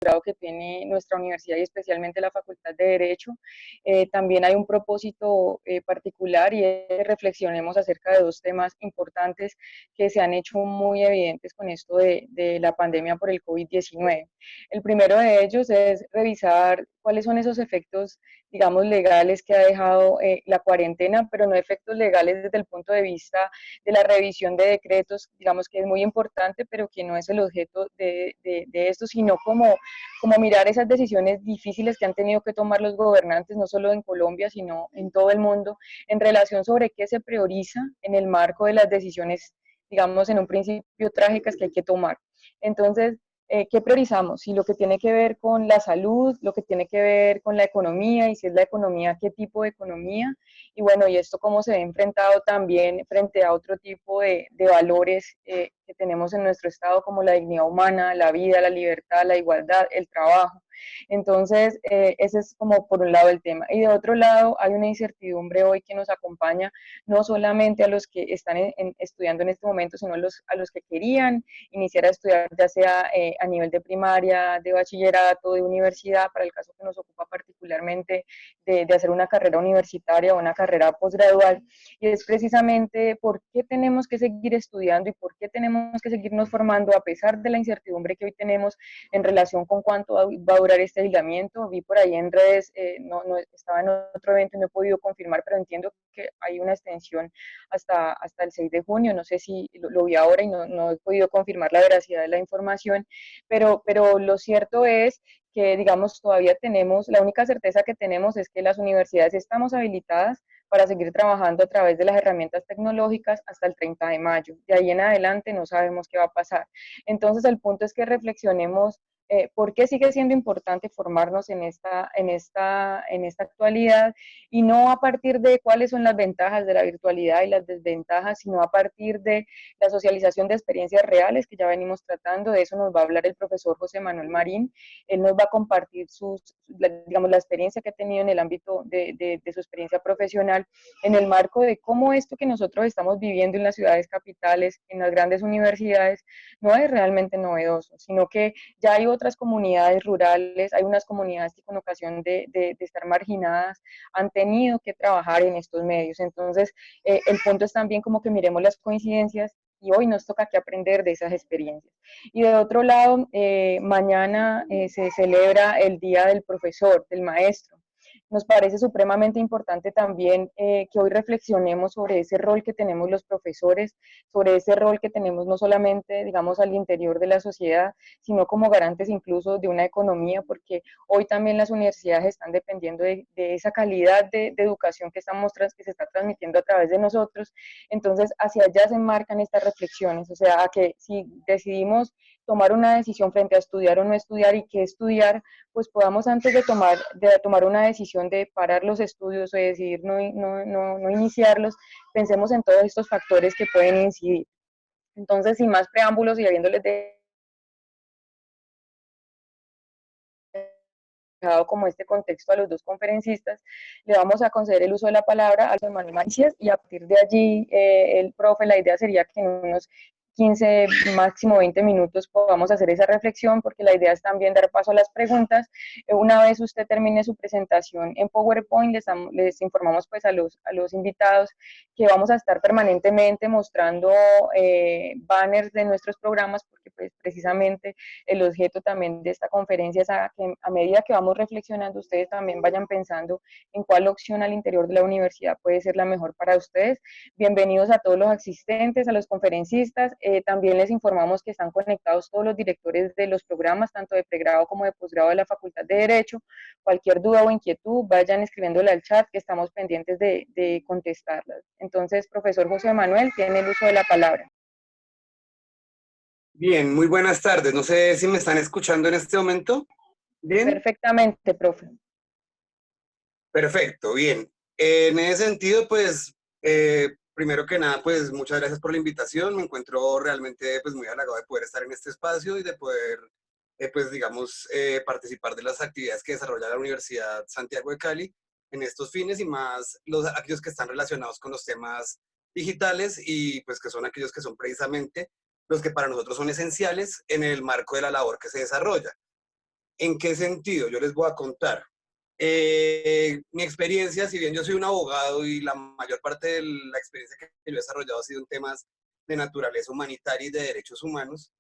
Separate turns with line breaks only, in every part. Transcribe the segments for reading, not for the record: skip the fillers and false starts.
posgrado que tiene nuestra universidad y especialmente la Facultad de Derecho. También hay un propósito particular y es que reflexionemos acerca de dos temas importantes que se han hecho muy evidentes con esto de la pandemia por el COVID-19. El primero de ellos es revisar cuáles son esos efectos, digamos, legales que ha dejado la cuarentena, pero no efectos legales desde el punto de vista de la revisión de decretos, digamos que es muy importante, pero que no es el objeto de esto, sino como mirar esas decisiones difíciles que han tenido que tomar los gobernantes, no solo en Colombia, sino en todo el mundo, en relación sobre qué se prioriza en el marco de las decisiones, digamos, en un principio trágicas que hay que tomar. Entonces, ¿qué priorizamos? Si lo que tiene que ver con la salud, lo que tiene que ver con la economía, y si es la economía, ¿qué tipo de economía? Y bueno, y esto cómo se ve enfrentado también frente a otro tipo de valores que tenemos en nuestro Estado, como la dignidad humana, la vida, la libertad, la igualdad, el trabajo. Entonces, ese es como por un lado el tema. Y de otro lado, hay una incertidumbre hoy que nos acompaña no solamente a los que están estudiando en este momento, sino a los que querían iniciar a estudiar, ya sea a nivel de primaria, de bachillerato, de universidad, para el caso que nos ocupa particularmente de hacer una carrera universitaria o una carrera posgradual. Y es precisamente por qué tenemos que seguir estudiando y por qué tenemos que seguirnos formando a pesar de la incertidumbre que hoy tenemos en relación con cuánto va a durar este aislamiento. Vi por ahí en redes, no estaba en otro evento y no he podido confirmar, pero entiendo que hay una extensión hasta el 6 de junio, no sé si lo vi ahora y no he podido confirmar la veracidad de la información, pero lo cierto es que, digamos, todavía tenemos, la única certeza que tenemos es que las universidades estamos habilitadas para seguir trabajando a través de las herramientas tecnológicas hasta el 30 de mayo. De ahí en adelante no sabemos qué va a pasar. Entonces, el punto es que reflexionemos por qué sigue siendo importante formarnos en esta actualidad y no a partir de cuáles son las ventajas de la virtualidad y las desventajas, sino a partir de la socialización de experiencias reales que ya venimos tratando. De eso nos va a hablar el profesor José Manuel Marín. Él nos va a compartir digamos, la experiencia que ha tenido en el ámbito de su experiencia profesional en el marco de cómo esto que nosotros estamos viviendo en las ciudades capitales, en las grandes universidades, no es realmente novedoso, sino que ya hay otras comunidades rurales, hay unas comunidades que con ocasión de estar marginadas han tenido que trabajar en estos medios. Entonces, el punto es también como que miremos las coincidencias y hoy nos toca que aprender de esas experiencias. Y de otro lado, mañana se celebra el Día del Profesor, del Maestro. Nos parece supremamente importante también que hoy reflexionemos sobre ese rol que tenemos los profesores, sobre ese rol que tenemos no solamente, digamos, al interior de la sociedad, sino como garantes incluso de una economía, porque hoy también las universidades están dependiendo de esa calidad de educación que se está transmitiendo a través de nosotros. Entonces, hacia allá se enmarcan estas reflexiones, o sea, a que si decidimos tomar una decisión frente a estudiar o no estudiar y qué estudiar, pues podamos antes de tomar una decisión de parar los estudios o de decidir no iniciarlos, pensemos en todos estos factores que pueden incidir. Entonces, sin más preámbulos y habiéndoles dejado como este contexto a los dos conferencistas, le vamos a conceder el uso de la palabra a Manuel Marín y a partir de allí, el profe, la idea sería que en unos 15, máximo 20 minutos podamos hacer esa reflexión, porque la idea es también dar paso a las preguntas. Una vez usted termine su presentación en PowerPoint, les informamos pues a los invitados que vamos a estar permanentemente mostrando banners de nuestros programas, porque pues precisamente el objeto también de esta conferencia es que a medida que vamos reflexionando, ustedes también vayan pensando en cuál opción al interior de la universidad puede ser la mejor para ustedes. Bienvenidos a todos los asistentes, a los conferencistas. También les informamos que están conectados todos los directores de los programas, tanto de pregrado como de posgrado de la Facultad de Derecho. Cualquier duda o inquietud, vayan escribiéndole al chat que estamos pendientes de contestarlas. Entonces, profesor José Manuel, tiene el uso de la palabra.
Bien, muy buenas tardes. No sé si me están escuchando en este momento. ¿Bien?
Perfectamente, profe.
Perfecto, bien. En ese sentido, pues, primero que nada, pues, muchas gracias por la invitación. Me encuentro realmente, pues, muy halagado de poder estar en este espacio y de poder, pues, digamos, participar de las actividades que desarrolla la Universidad Santiago de Cali en estos fines y más aquellos que están relacionados con los temas digitales y, pues, que son aquellos que son precisamente los que para nosotros son esenciales en el marco de la labor que se desarrolla. ¿En qué sentido? Yo les voy a contar. Mi experiencia, si bien yo soy un abogado y la mayor parte de la experiencia que yo he desarrollado ha sido en temas de naturaleza humanitaria y de derechos humanos,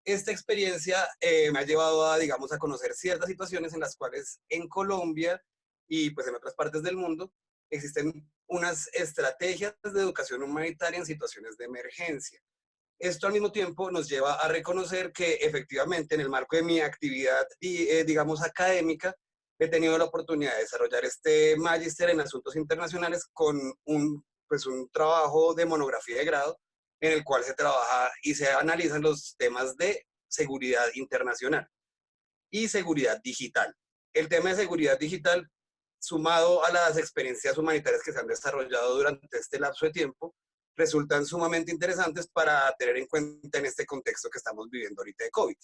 esta experiencia me ha llevado a, digamos, a conocer ciertas situaciones en las cuales en Colombia y pues en otras partes del mundo existen unas estrategias de educación humanitaria en situaciones de emergencia. Esto al mismo tiempo nos lleva a reconocer que efectivamente en el marco de mi actividad y digamos académica he tenido la oportunidad de desarrollar este magíster en asuntos internacionales con pues un trabajo de monografía de grado en el cual se trabaja y se analizan los temas de seguridad internacional y seguridad digital. El tema de seguridad digital, sumado a las experiencias humanitarias que se han desarrollado durante este lapso de tiempo, resultan sumamente interesantes para tener en cuenta en este contexto que estamos viviendo ahorita de COVID.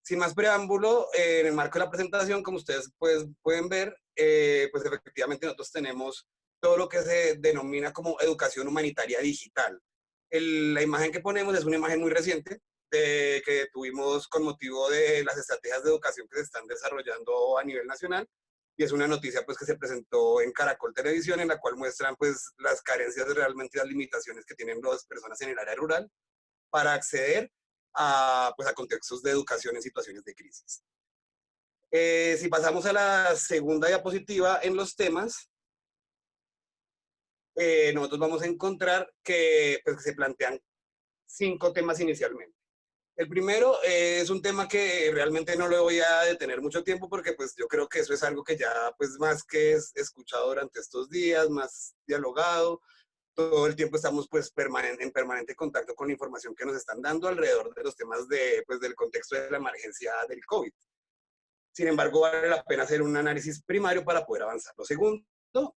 Sin más preámbulo, en el marco de la presentación, como ustedes pues, pueden ver, pues efectivamente nosotros tenemos todo lo que se denomina como educación humanitaria digital. La imagen que ponemos es una imagen muy reciente que tuvimos con motivo de las estrategias de educación que se están desarrollando a nivel nacional, y es una noticia pues que se presentó en Caracol Televisión, en la cual muestran pues las carencias realmente, las limitaciones que tienen las personas en el área rural para acceder pues, a contextos de educación en situaciones de crisis. Si pasamos a la segunda diapositiva en los temas, nosotros vamos a encontrar que, pues, que se plantean 5 temas inicialmente. El primero es un tema que realmente no le voy a detener mucho tiempo porque pues yo creo que eso es algo que ya pues más que es escuchado durante estos días, más dialogado. Todo el tiempo estamos pues en permanente contacto con la información que nos están dando alrededor de los temas pues, del contexto de la emergencia del COVID. Sin embargo, vale la pena hacer un análisis primario para poder avanzar. Lo segundo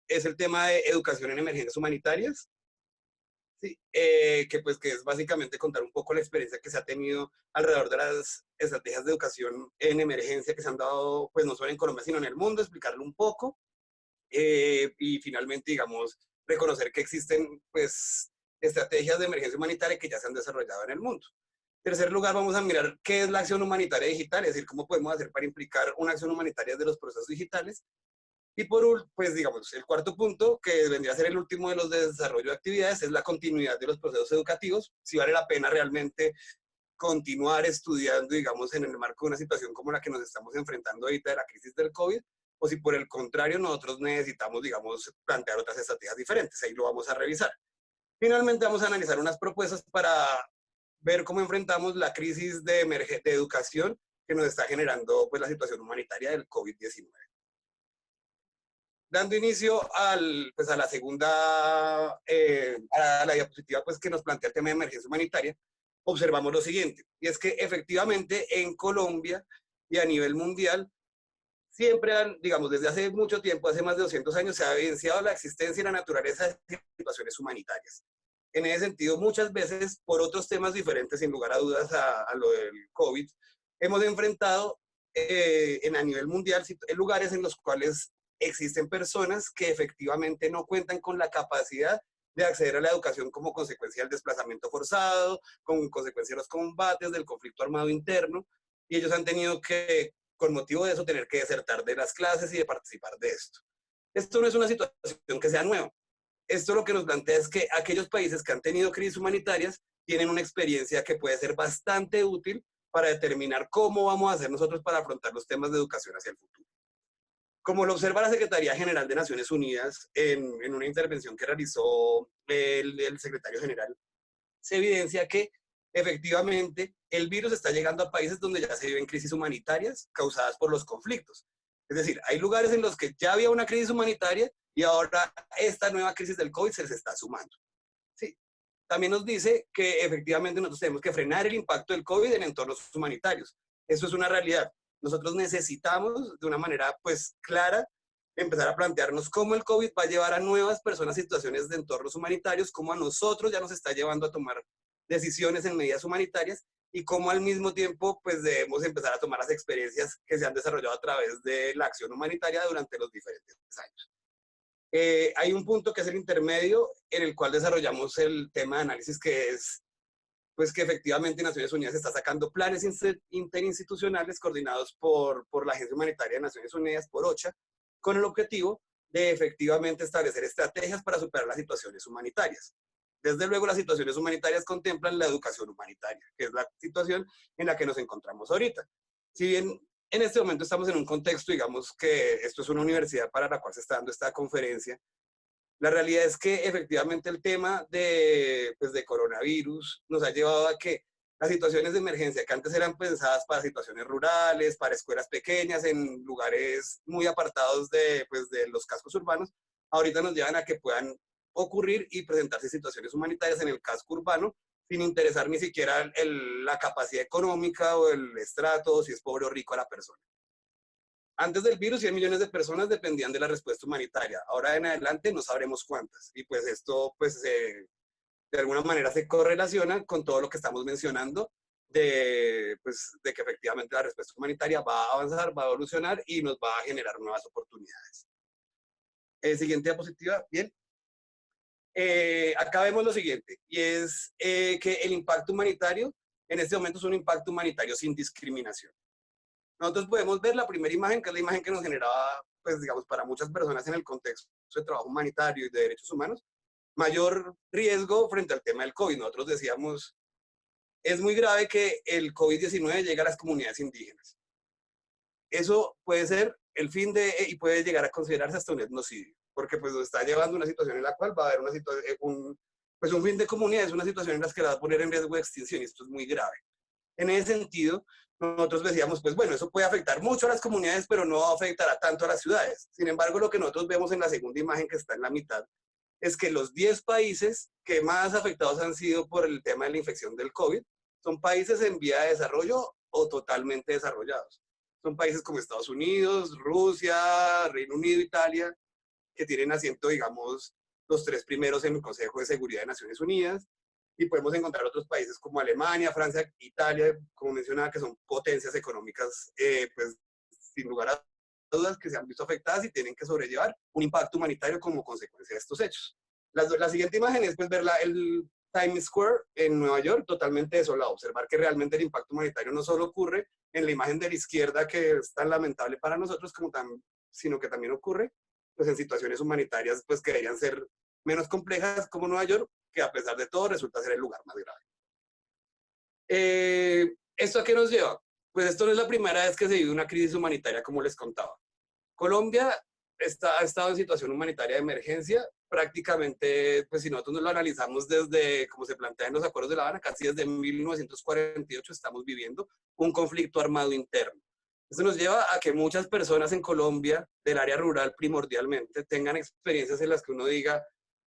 es el tema de educación en emergencias humanitarias, sí, que es básicamente contar un poco la experiencia que se ha tenido alrededor de las estrategias de educación en emergencia que se han dado, pues no solo en Colombia, sino en el mundo, explicarlo un poco. Y finalmente, digamos, reconocer que existen pues estrategias de emergencia humanitaria que ya se han desarrollado en el mundo. En tercer lugar, vamos a mirar qué es la acción humanitaria digital, es decir, cómo podemos hacer para implicar una acción humanitaria de los procesos digitales. Y pues digamos, el cuarto punto, que vendría a ser el último de los de desarrollo de actividades, es la continuidad de los procesos educativos, si vale la pena realmente continuar estudiando, digamos, en el marco de una situación como la que nos estamos enfrentando ahorita de la crisis del COVID, o si por el contrario nosotros necesitamos, digamos, plantear otras estrategias diferentes. Ahí lo vamos a revisar. Finalmente vamos a analizar unas propuestas para ver cómo enfrentamos la crisis de educación que nos está generando pues, la situación humanitaria del COVID-19. Dando inicio pues, a la segunda, a la diapositiva pues, que nos plantea el tema de emergencia humanitaria, observamos lo siguiente, y es que efectivamente en Colombia y a nivel mundial, siempre han, digamos, desde hace mucho tiempo, hace más de 200 años, se ha evidenciado la existencia y la naturaleza de situaciones humanitarias. En ese sentido, muchas veces, por otros temas diferentes, sin lugar a dudas, a lo del COVID, hemos enfrentado a nivel mundial en lugares en los cuales existen personas que efectivamente no cuentan con la capacidad de acceder a la educación como consecuencia del desplazamiento forzado, con consecuencia de los combates, del conflicto armado interno, y ellos han tenido que, con motivo de eso, tener que desertar de las clases y de participar de esto. Esto no es una situación que sea nueva. Esto lo que nos plantea es que aquellos países que han tenido crisis humanitarias tienen una experiencia que puede ser bastante útil para determinar cómo vamos a hacer nosotros para afrontar los temas de educación hacia el futuro. Como lo observa la Secretaría General de Naciones Unidas en una intervención que realizó el secretario general, se evidencia que efectivamente el virus está llegando a países donde ya se viven crisis humanitarias causadas por los conflictos. Es decir, hay lugares en los que ya había una crisis humanitaria y ahora esta nueva crisis del COVID se les está sumando. Sí. También nos dice que efectivamente nosotros tenemos que frenar el impacto del COVID en entornos humanitarios. Eso es una realidad. Nosotros necesitamos de una manera pues clara empezar a plantearnos cómo el COVID va a llevar a nuevas personas a situaciones de entornos humanitarios, cómo a nosotros ya nos está llevando a tomar decisiones en medidas humanitarias y cómo al mismo tiempo pues debemos empezar a tomar las experiencias que se han desarrollado a través de la acción humanitaria durante los diferentes años. Hay un punto que es el intermedio en el cual desarrollamos el tema de análisis que es pues que efectivamente Naciones Unidas está sacando planes interinstitucionales coordinados por la Agencia Humanitaria de Naciones Unidas, por OCHA, con el objetivo de efectivamente establecer estrategias para superar las situaciones humanitarias. Desde luego, las situaciones humanitarias contemplan la educación humanitaria, que es la situación en la que nos encontramos ahorita. Si bien en este momento estamos en un contexto, digamos que esto es una universidad para la cual se está dando esta conferencia, la realidad es que efectivamente el tema de coronavirus nos ha llevado a que las situaciones de emergencia que antes eran pensadas para situaciones rurales, para escuelas pequeñas, en lugares muy apartados de los cascos urbanos, ahorita nos llevan a que puedan ocurrir y presentarse situaciones humanitarias en el casco urbano sin interesar ni siquiera la capacidad económica o el estrato, o si es pobre o rico a la persona. Antes del virus, 100 millones de personas dependían de la respuesta humanitaria. Ahora en adelante no sabremos cuántas. Y pues esto, de alguna manera se correlaciona con todo lo que estamos mencionando de que efectivamente la respuesta humanitaria va a avanzar, va a evolucionar y nos va a generar nuevas oportunidades. Siguiente diapositiva, bien. Acá vemos lo siguiente, y es que el impacto humanitario en este momento es un impacto humanitario sin discriminación. Nosotros podemos ver la primera imagen, que es la imagen que nos generaba, pues digamos, para muchas personas en el contexto de trabajo humanitario y de derechos humanos, mayor riesgo frente al tema del COVID. Nosotros decíamos, es muy grave que el COVID-19 llegue a las comunidades indígenas. Eso puede ser el fin y puede llegar a considerarse hasta un etnocidio, porque pues nos está llevando a una situación en la cual va a haber una situación, un fin de comunidades, una situación en la que la va a poner en riesgo de extinción, y esto es muy grave. En ese sentido, nosotros decíamos, pues bueno, eso puede afectar mucho a las comunidades, pero no afectará tanto a las ciudades. Sin embargo, lo que nosotros vemos en la segunda imagen, que está en la mitad, es que los 10 países que más afectados han sido por el tema de la infección del COVID son países en vía de desarrollo o totalmente desarrollados. Son países como Estados Unidos, Rusia, Reino Unido, Italia, que tienen asiento, digamos, los 3 primeros en el Consejo de Seguridad de Naciones Unidas. Y podemos encontrar otros países como Alemania, Francia, Italia, como mencionaba, que son potencias económicas, pues sin lugar a dudas, que se han visto afectadas y tienen que sobrellevar un impacto humanitario como consecuencia de estos hechos. La siguiente imagen es pues ver el Times Square en Nueva York totalmente desolado, observar que realmente el impacto humanitario no solo ocurre en la imagen de la izquierda, que es tan lamentable para nosotros, sino que también ocurre pues en situaciones humanitarias pues que deberían ser menos complejas, como Nueva York, que a pesar de todo resulta ser el lugar más grave. ¿Esto a qué nos lleva? Pues esto no es la primera vez que se vive una crisis humanitaria, como les contaba. Colombia ha estado en situación humanitaria de emergencia prácticamente, pues si nosotros lo analizamos desde, como se plantea en los acuerdos de La Habana, casi desde 1948 estamos viviendo un conflicto armado interno. Esto nos lleva a que muchas personas en Colombia, del área rural primordialmente, tengan experiencias en las que uno diga,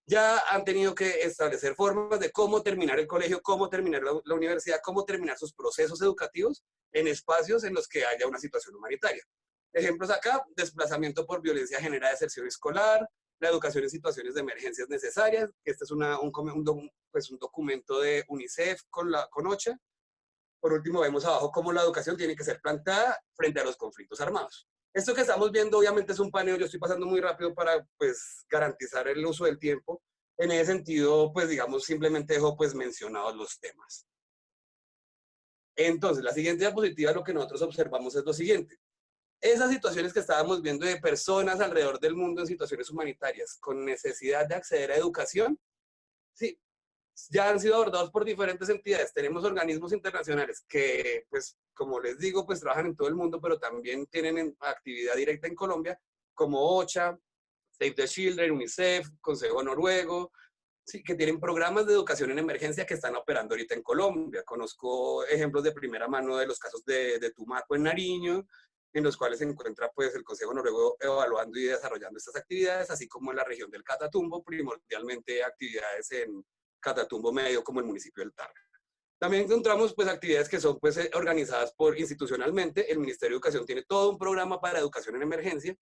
ya han tenido que establecer formas de cómo terminar el colegio, cómo terminar la universidad, cómo terminar sus procesos educativos en espacios en los que haya una situación humanitaria. Ejemplos acá, desplazamiento por violencia genera deserción escolar, la educación en situaciones de emergencias necesarias, que este es un documento de UNICEF con OCHA. Por último, vemos abajo cómo la educación tiene que ser planteada frente a los conflictos armados. Esto que estamos viendo obviamente es un paneo, yo estoy pasando muy rápido para pues garantizar el uso del tiempo. En ese sentido, pues digamos, simplemente dejo pues mencionados los temas. Entonces, la siguiente diapositiva, lo que nosotros observamos es lo siguiente. Esas situaciones que estábamos viendo de personas alrededor del mundo en situaciones humanitarias con necesidad de acceder a educación, sí, ya han sido abordados por diferentes entidades. Tenemos organismos internacionales que, pues, como les digo, pues trabajan en todo el mundo, pero también tienen actividad directa en Colombia, como OCHA, Save the Children, UNICEF, Consejo Noruego, sí, que tienen programas de educación en emergencia que están operando ahorita en Colombia. Conozco ejemplos de primera mano de los casos de Tumaco en Nariño, en los cuales se encuentra pues el Consejo Noruego evaluando y desarrollando estas actividades, así como en la región del Catatumbo, primordialmente actividades en Catatumbo Medio, como el municipio del Tarra. También encontramos pues actividades que son pues organizadas institucionalmente. El Ministerio de Educación tiene todo un programa para educación en emergencia.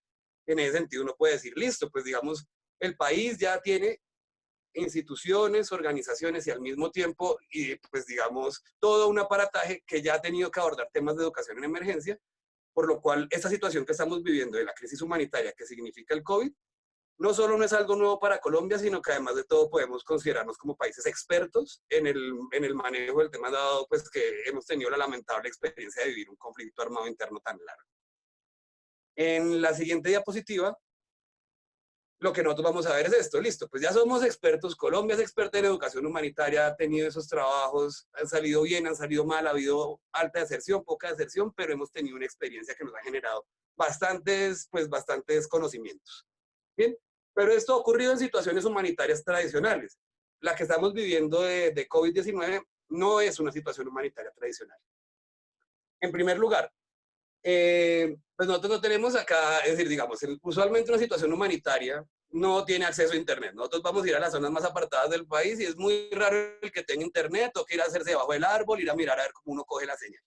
En ese sentido uno puede decir, listo, pues digamos, el país ya tiene instituciones, organizaciones y al mismo tiempo, y pues digamos, todo un aparataje que ya ha tenido que abordar temas de educación en emergencia, por lo cual esta situación que estamos viviendo de la crisis humanitaria que significa el COVID, no solo no es algo nuevo para Colombia, sino que además de todo podemos considerarnos como países expertos en el manejo del tema, dado pues que hemos tenido la lamentable experiencia de vivir un conflicto armado interno tan largo. En la siguiente diapositiva, lo que nosotros vamos a ver es esto, listo, pues ya somos expertos, Colombia es experta en educación humanitaria, ha tenido esos trabajos, han salido bien, han salido mal, ha habido alta deserción, poca deserción, pero hemos tenido una experiencia que nos ha generado bastantes conocimientos. Bien, pero esto ha ocurrido en situaciones humanitarias tradicionales. La que estamos viviendo de COVID-19 no es una situación humanitaria tradicional. En primer lugar, pues nosotros no tenemos acá, es decir, digamos, usualmente una situación humanitaria no tiene acceso a internet. Nosotros vamos a ir a las zonas más apartadas del país y es muy raro el que tenga internet, o que ir a hacerse debajo del árbol, ir a mirar a ver cómo uno coge la señal.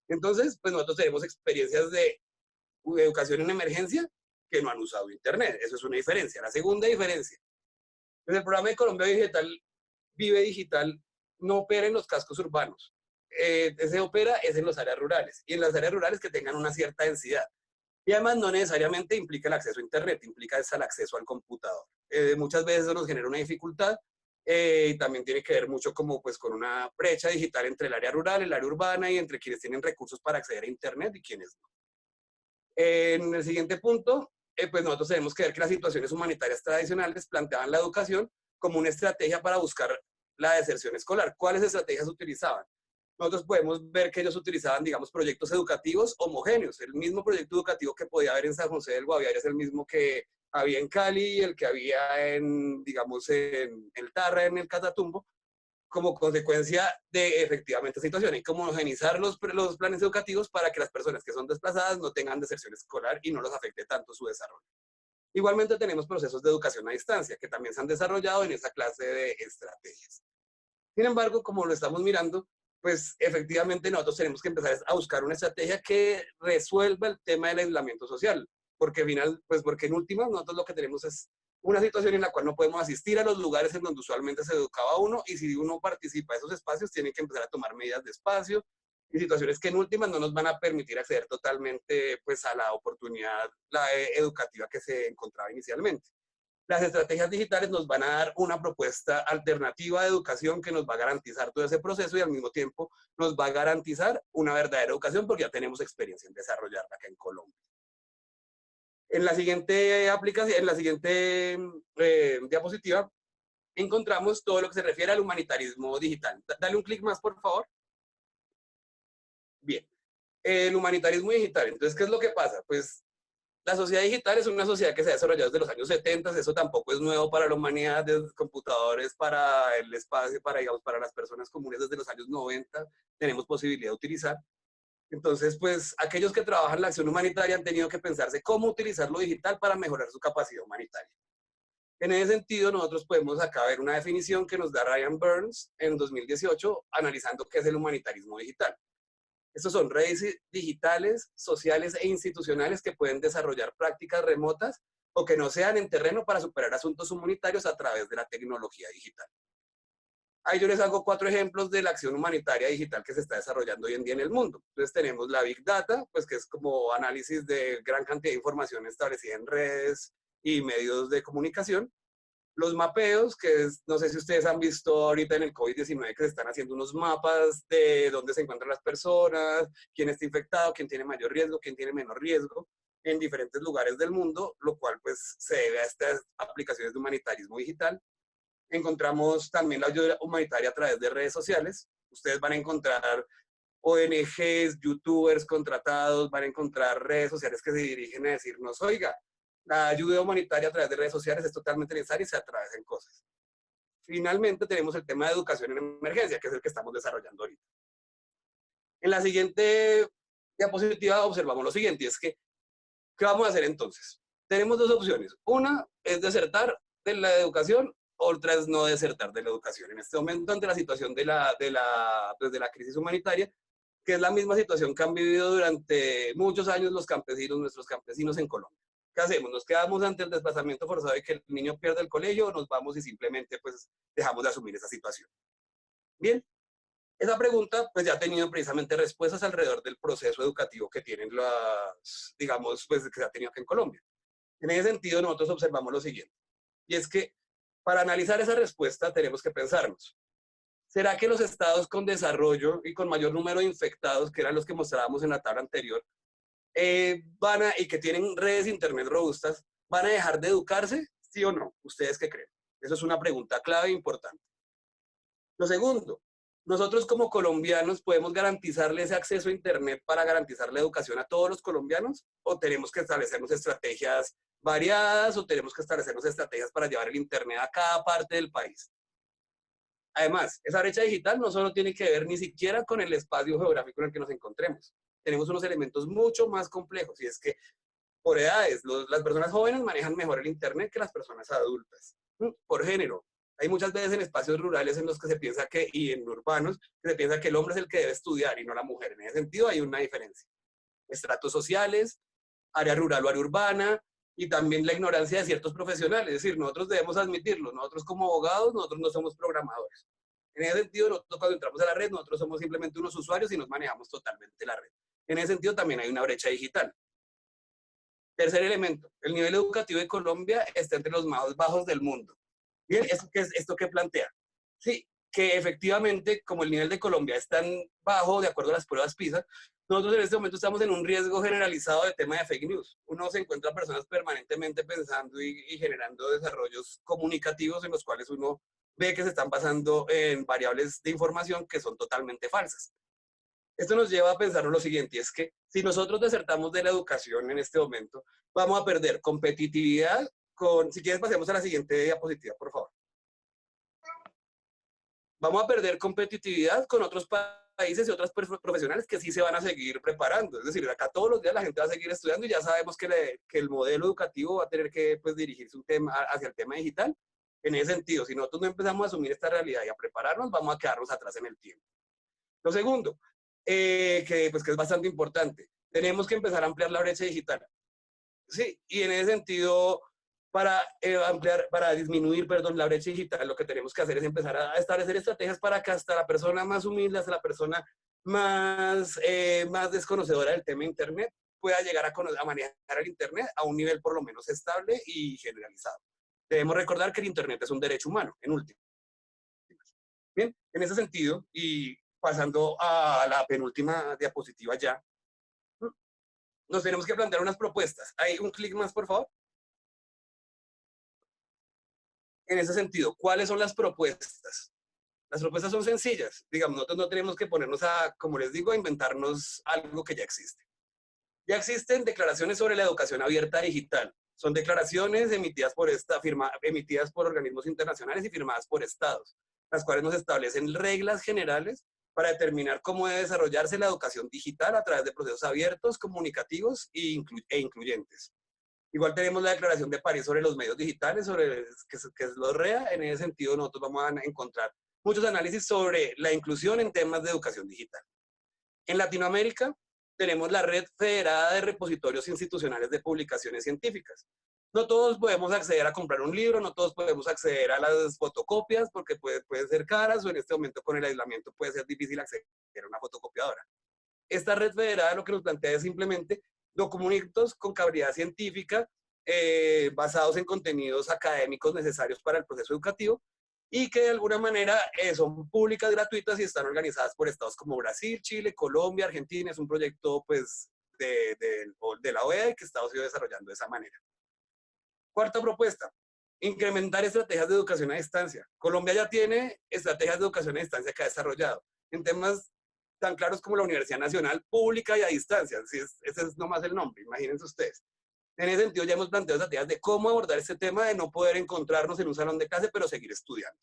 Entonces, pues nosotros tenemos experiencias de educación en emergencia que no han usado internet. Eso es una diferencia. La segunda diferencia, pues el programa de Colombia Digital, Vive Digital, no opera en los cascos urbanos. Ese opera es en las áreas rurales, y en las áreas rurales que tengan una cierta densidad. Y además no necesariamente implica el acceso a internet, implica el acceso al computador. Muchas veces eso nos genera una dificultad, y también tiene que ver mucho como pues con una brecha digital entre el área rural, el área urbana, y entre quienes tienen recursos para acceder a internet y quienes no. En el siguiente punto, pues nosotros tenemos que ver que las situaciones humanitarias tradicionales planteaban la educación como una estrategia para buscar la deserción escolar. ¿Cuáles estrategias utilizaban? Nosotros podemos ver que ellos utilizaban, digamos, proyectos educativos homogéneos. El mismo proyecto educativo que podía haber en San José del Guaviare es el mismo que había en Cali, el que había en, digamos, en el Tarra, en el Catatumbo, como consecuencia de efectivamente situaciones, y cómo homogenizar los planes educativos para que las personas que son desplazadas no tengan deserción escolar y no los afecte tanto su desarrollo. Igualmente tenemos procesos de educación a distancia que también se han desarrollado en esta clase de estrategias. Sin embargo, como lo estamos mirando, pues efectivamente nosotros tenemos que empezar a buscar una estrategia que resuelva el tema del aislamiento social, porque, porque en últimas nosotros lo que tenemos es una situación en la cual no podemos asistir a los lugares en donde usualmente se educaba uno, y si uno participa de esos espacios, tiene que empezar a tomar medidas de espacio, y situaciones que en últimas no nos van a permitir acceder totalmente pues, a la oportunidad educativa que se encontraba inicialmente. Las estrategias digitales nos van a dar una propuesta alternativa de educación que nos va a garantizar todo ese proceso, y al mismo tiempo nos va a garantizar una verdadera educación, porque ya tenemos experiencia en desarrollarla acá en Colombia. En la siguiente aplicación, en la siguiente diapositiva, encontramos todo lo que se refiere al humanitarismo digital. Dale un clic más, por favor. Bien. El humanitarismo digital. Entonces, ¿qué es lo que pasa? Pues la sociedad digital es una sociedad que se ha desarrollado desde los años 70, eso tampoco es nuevo para la humanidad, desde computadores para el espacio, para, digamos, para las personas comunes desde los años 90 tenemos posibilidad de utilizar. Entonces, pues aquellos que trabajan la acción humanitaria han tenido que pensarse cómo utilizar lo digital para mejorar su capacidad humanitaria. En ese sentido, nosotros podemos acá ver una definición que nos da Ryan Burns en 2018, analizando qué es el humanitarismo digital. Estos son redes digitales, sociales e institucionales que pueden desarrollar prácticas remotas o que no sean en terreno para superar asuntos humanitarios a través de la tecnología digital. Ahí yo les hago 4 ejemplos de la acción humanitaria digital que se está desarrollando hoy en día en el mundo. Entonces tenemos la Big Data, pues que es como análisis de gran cantidad de información establecida en redes y medios de comunicación. Los mapeos, que es, no sé si ustedes han visto ahorita en el COVID-19 que se están haciendo unos mapas de dónde se encuentran las personas, quién está infectado, quién tiene mayor riesgo, quién tiene menor riesgo, en diferentes lugares del mundo, lo cual pues se debe a estas aplicaciones de humanitarismo digital. Encontramos también la ayuda humanitaria a través de redes sociales. Ustedes van a encontrar ONGs, youtubers contratados, van a encontrar redes sociales que se dirigen a decirnos, oiga, la ayuda humanitaria a través de redes sociales es totalmente necesaria y se atravesan cosas. Finalmente tenemos el tema de educación en emergencia, que es el que estamos desarrollando ahorita. En la siguiente diapositiva observamos lo siguiente, y es que, ¿qué vamos a hacer entonces? Tenemos 2 opciones. Una es desertar de la educación, otra es no desertar de la educación. En este momento, ante la situación de la crisis humanitaria, que es la misma situación que han vivido durante muchos años los campesinos, nuestros campesinos en Colombia. ¿Qué hacemos? ¿Nos quedamos ante el desplazamiento forzado de que el niño pierde el colegio, o nos vamos y simplemente pues dejamos de asumir esa situación? Bien, esa pregunta pues ya ha tenido precisamente respuestas alrededor del proceso educativo que tienen las, digamos, pues que se ha tenido aquí en Colombia. En ese sentido, nosotros observamos lo siguiente, y es que para analizar esa respuesta tenemos que pensarnos, ¿será que los estados con desarrollo y con mayor número de infectados, que eran los que mostrábamos en la tabla anterior, y que tienen redes de internet robustas, van a dejar de educarse? ¿Sí o no? ¿Ustedes qué creen? Eso es una pregunta clave e importante. Lo segundo, nosotros como colombianos podemos garantizarle ese acceso a internet para garantizar la educación a todos los colombianos, o tenemos que establecernos estrategias variadas, o tenemos que establecernos estrategias para llevar el internet a cada parte del país. Además, esa brecha digital no solo tiene que ver ni siquiera con el espacio geográfico en el que nos encontremos. Tenemos unos elementos mucho más complejos, y es que por edades, las personas jóvenes manejan mejor el internet que las personas adultas. Por género, hay muchas veces en espacios rurales en los que se piensa que, y en urbanos, que se piensa que el hombre es el que debe estudiar y no la mujer. En ese sentido hay una diferencia. Estratos sociales, área rural o área urbana, y también la ignorancia de ciertos profesionales. Es decir, nosotros debemos admitirlo. Nosotros como abogados, nosotros no somos programadores. En ese sentido, nosotros cuando entramos a la red, nosotros somos simplemente unos usuarios y nos manejamos totalmente la red. En ese sentido, también hay una brecha digital. Tercer elemento, el nivel educativo de Colombia está entre los más bajos del mundo. Bien, ¿esto qué plantea? Sí, que efectivamente, como el nivel de Colombia es tan bajo, de acuerdo a las pruebas PISA, nosotros en este momento estamos en un riesgo generalizado de tema de fake news. Uno se encuentra personas permanentemente pensando y generando desarrollos comunicativos en los cuales uno ve que se están basando en variables de información que son totalmente falsas. Esto nos lleva a pensar lo siguiente, y es que si nosotros desertamos de la educación en este momento, vamos a perder competitividad con, si quieres pasemos a la siguiente diapositiva, por favor. Vamos a perder competitividad con otros países y otras profesionales que sí se van a seguir preparando. Es decir, acá todos los días la gente va a seguir estudiando y ya sabemos que el modelo educativo va a tener que pues, dirigirse hacia el tema digital. En ese sentido, si nosotros no empezamos a asumir esta realidad y a prepararnos, vamos a quedarnos atrás en el tiempo. Lo segundo, que es bastante importante, tenemos que empezar a ampliar la brecha digital. Sí, y en ese sentido, para disminuir, la brecha digital, lo que tenemos que hacer es empezar a establecer estrategias para que hasta la persona más humilde, hasta la persona más desconocedora del tema de Internet, pueda llegar a manejar el Internet a un nivel por lo menos estable y generalizado. Debemos recordar que el Internet es un derecho humano, en último. Bien, en ese sentido, y pasando a la penúltima diapositiva ya, nos tenemos que plantear unas propuestas. ¿Hay un clic más, por favor? En ese sentido, ¿cuáles son las propuestas? Las propuestas son sencillas. Digamos, nosotros no tenemos que ponernos como les digo, a inventarnos algo que ya existe. Ya existen declaraciones sobre la educación abierta digital. Son declaraciones emitidas emitidas por organismos internacionales y firmadas por estados, las cuales nos establecen reglas generales para determinar cómo debe desarrollarse la educación digital a través de procesos abiertos, comunicativos e incluyentes. Igual tenemos la Declaración de París sobre los medios digitales, que es lo REA. En ese sentido, nosotros vamos a encontrar muchos análisis sobre la inclusión en temas de educación digital. En Latinoamérica, tenemos la Red Federada de Repositorios Institucionales de Publicaciones Científicas. No todos podemos acceder a comprar un libro, no todos podemos acceder a las fotocopias porque pueden ser caras, o en este momento con el aislamiento puede ser difícil acceder a una fotocopiadora. Esta red federada lo que nos plantea es simplemente documentos con capacidad científica basados en contenidos académicos necesarios para el proceso educativo y que de alguna manera son públicas, gratuitas y están organizadas por estados como Brasil, Chile, Colombia, Argentina. Es un proyecto pues de la OEA que Estados Unidos desarrollando de esa manera. Cuarta propuesta, incrementar estrategias de educación a distancia. Colombia ya tiene estrategias de educación a distancia que ha desarrollado en temas tan claros como la Universidad Nacional Pública y a distancia. Ese es nomás el nombre, imagínense ustedes. En ese sentido ya hemos planteado estrategias de cómo abordar este tema de no poder encontrarnos en un salón de clase, pero seguir estudiando.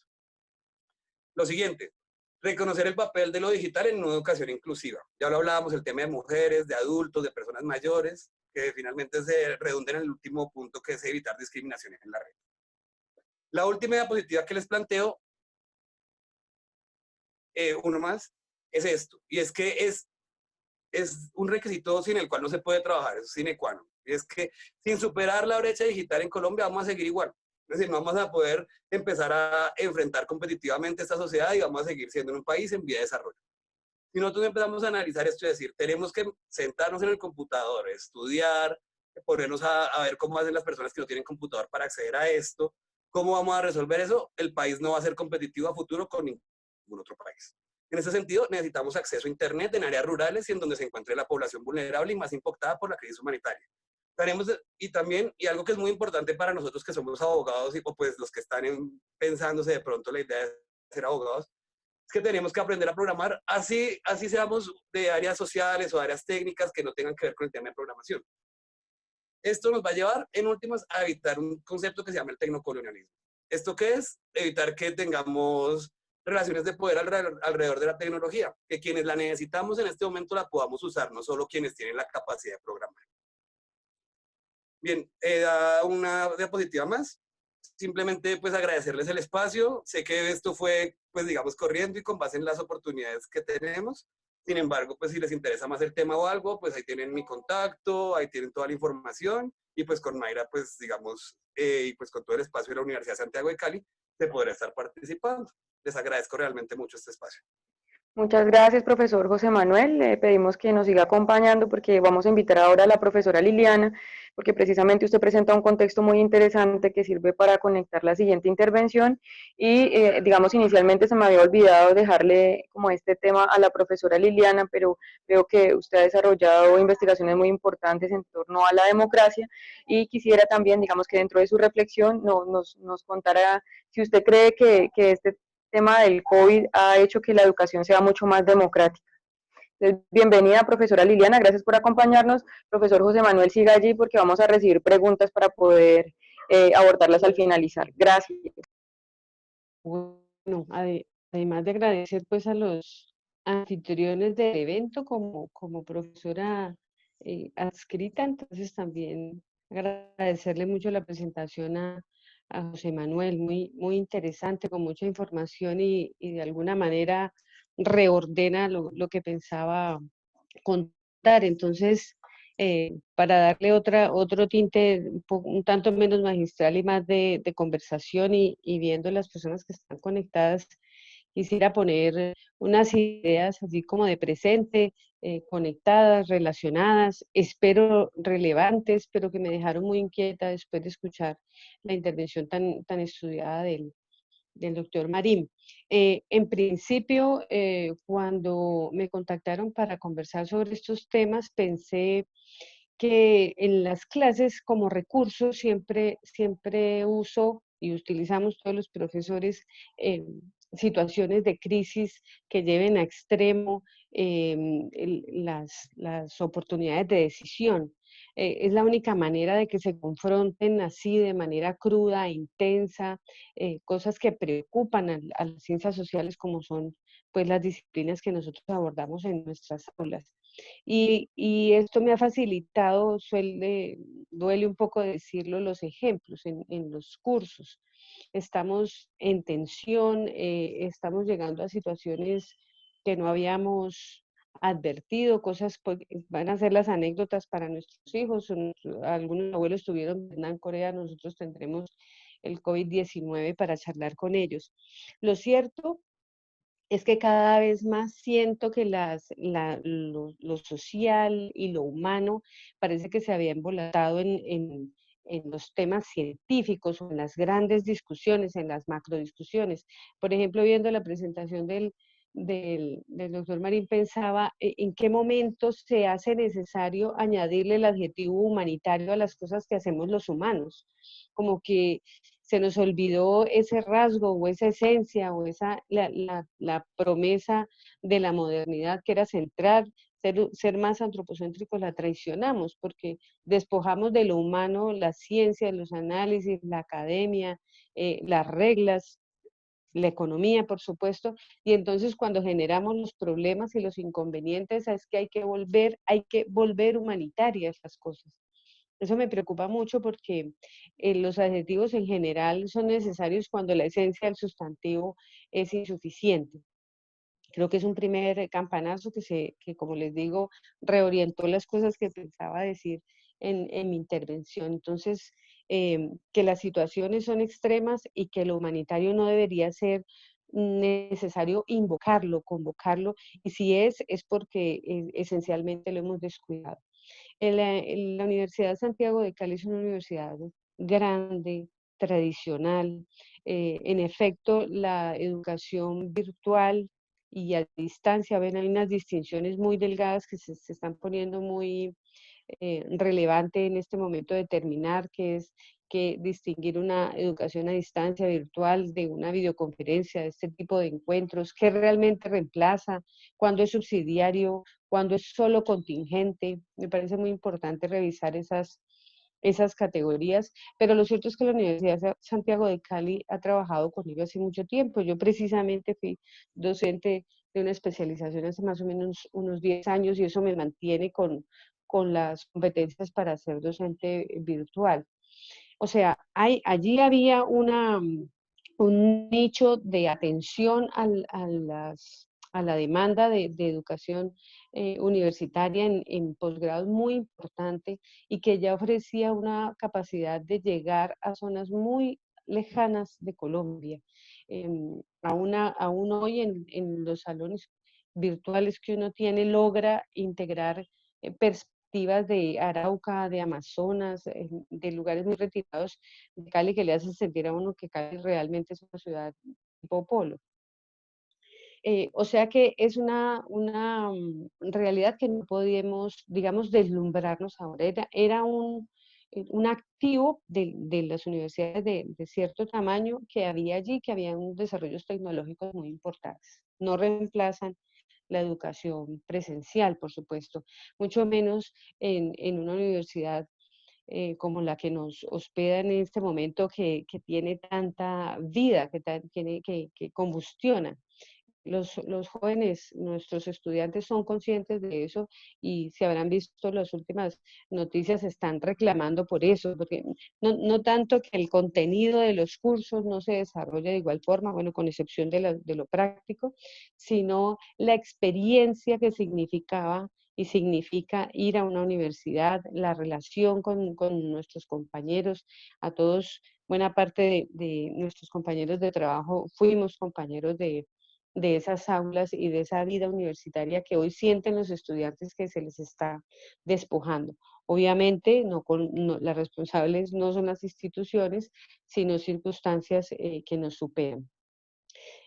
Lo siguiente, reconocer el papel de lo digital en una educación inclusiva. Ya lo hablábamos, el tema de mujeres, de adultos, de personas mayores, que finalmente se redunda en el último punto, que es evitar discriminación en la red. La última diapositiva que les planteo, uno más, es esto, y es que es un requisito sin el cual no se puede trabajar, es sine qua non. Y es que sin superar la brecha digital en Colombia vamos a seguir igual. Es decir, no vamos a poder empezar a enfrentar competitivamente esta sociedad y vamos a seguir siendo un país en vía de desarrollo. Si nosotros empezamos a analizar esto y decir, tenemos que sentarnos en el computador, estudiar, ponernos a ver cómo hacen las personas que no tienen computador para acceder a esto, cómo vamos a resolver eso, el país no va a ser competitivo a futuro con ningún otro país. En ese sentido, necesitamos acceso a Internet en áreas rurales y en donde se encuentre la población vulnerable y más impactada por la crisis humanitaria. Tenemos, y también, y algo que es muy importante para nosotros que somos abogados, o pues los que están pensándose de pronto la idea de ser abogados, es que tenemos que aprender a programar, así seamos de áreas sociales o áreas técnicas que no tengan que ver con el tema de programación. Esto nos va a llevar, en últimas, a evitar un concepto que se llama el tecnocolonialismo. ¿Esto qué es? Evitar que tengamos relaciones de poder alrededor de la tecnología, que quienes la necesitamos en este momento la podamos usar, no solo quienes tienen la capacidad de programar. Bien, una diapositiva más. Simplemente pues agradecerles el espacio. Sé que esto fue pues digamos corriendo y con base en las oportunidades que tenemos. Sin embargo, pues si les interesa más el tema o algo, pues ahí tienen mi contacto, ahí tienen toda la información y pues con Mayra pues digamos y pues con todo el espacio de la Universidad de Santiago de Cali se podrá estar participando. Les agradezco realmente mucho este espacio.
Muchas gracias, profesor José Manuel. Le pedimos que nos siga acompañando porque vamos a invitar ahora a la profesora Liliana, porque precisamente usted presenta un contexto muy interesante que sirve para conectar la siguiente intervención. Y, digamos, inicialmente se me había olvidado dejarle como este tema a la profesora Liliana, pero veo que usted ha desarrollado investigaciones muy importantes en torno a la democracia y quisiera también, digamos, que dentro de su reflexión nos contara si usted cree que este tema del COVID ha hecho que la educación sea mucho más democrática. Entonces, bienvenida, profesora Liliana, gracias por acompañarnos. Profesor José Manuel, siga allí porque vamos a recibir preguntas para poder abordarlas al finalizar. Gracias.
Bueno, además de agradecer pues a los anfitriones del evento como profesora adscrita, entonces también agradecerle mucho la presentación a José Manuel, muy interesante, con mucha información y de alguna manera reordena lo que pensaba contar. Entonces, para darle otro tinte un tanto menos magistral y más de conversación y viendo las personas que están conectadas, quisiera poner unas ideas así como de presente, conectadas, relacionadas, espero relevantes, pero que me dejaron muy inquieta después de escuchar la intervención tan estudiada del doctor Marín. En principio, cuando me contactaron para conversar sobre estos temas, pensé que en las clases como recurso siempre uso y utilizamos todos los profesores situaciones de crisis que lleven a extremo las oportunidades de decisión. Es la única manera de que se confronten así de manera cruda, intensa, cosas que preocupan a las ciencias sociales como son pues las disciplinas que nosotros abordamos en nuestras aulas. Y esto me ha facilitado, duele un poco decirlo, los ejemplos en los cursos. Estamos en tensión, estamos llegando a situaciones que no habíamos advertido, cosas van a ser las anécdotas para nuestros hijos. Algunos abuelos tuvieron en Corea, nosotros tendremos el COVID-19 para charlar con ellos. Lo cierto es que cada vez más siento que lo social y lo humano parece que se había embolatado en los temas científicos o en las grandes discusiones, en las macrodiscusiones. Por ejemplo, viendo la presentación del doctor Marín, pensaba en qué momento se hace necesario añadirle el adjetivo humanitario a las cosas que hacemos los humanos. Como que se nos olvidó ese rasgo o esa esencia o la promesa de la modernidad que era ser más antropocéntricos, la traicionamos porque despojamos de lo humano la ciencia, los análisis, la academia, las reglas, la economía, por supuesto, y entonces cuando generamos los problemas y los inconvenientes es que hay que volver humanitarias las cosas. Eso me preocupa mucho porque los adjetivos en general son necesarios cuando la esencia del sustantivo es insuficiente. Creo que es un primer campanazo que como les digo, reorientó las cosas que pensaba decir en mi intervención. Entonces, que las situaciones son extremas y que lo humanitario no debería ser necesario invocarlo, convocarlo, y si es porque esencialmente lo hemos descuidado. La Universidad de Santiago de Cali es una universidad grande, tradicional. En efecto, la educación virtual y a distancia, ven, hay unas distinciones muy delgadas que se están poniendo muy relevante en este momento determinar, que es que distinguir una educación a distancia virtual de una videoconferencia, de este tipo de encuentros, qué realmente reemplaza, cuándo es subsidiario, cuándo es solo contingente. Me parece muy importante revisar esas categorías, pero lo cierto es que la Universidad de Santiago de Cali ha trabajado con ello hace mucho tiempo. Yo precisamente fui docente de una especialización hace más o menos unos 10 años y eso me mantiene con las competencias para ser docente virtual. O sea, allí había un nicho de atención a la demanda de educación universitaria en posgrados muy importante y que ya ofrecía una capacidad de llegar a zonas muy lejanas de Colombia. Aún hoy en los salones virtuales que uno tiene logra integrar perspectivas de Arauca, de Amazonas, de lugares muy retirados de Cali que le hacen sentir a uno que Cali realmente es una ciudad tipo polo. O sea que es una realidad que no podíamos, digamos, deslumbrarnos ahora. Era un activo de las universidades de cierto tamaño que había allí, que había unos desarrollos tecnológicos muy importantes. No reemplazan la educación presencial, por supuesto, mucho menos en una universidad como la que nos hospeda en este momento, que tiene tanta vida, que combustiona. Los jóvenes, nuestros estudiantes son conscientes de eso y si habrán visto las últimas noticias, están reclamando por eso, porque no tanto que el contenido de los cursos no se desarrolle de igual forma, bueno, con excepción de lo práctico, sino la experiencia que significaba y significa ir a una universidad, la relación con nuestros compañeros, a todos, buena parte de nuestros compañeros de trabajo, fuimos compañeros de esas aulas y de esa vida universitaria que hoy sienten los estudiantes que se les está despojando. Obviamente, las responsables no son las instituciones, sino circunstancias que nos superan.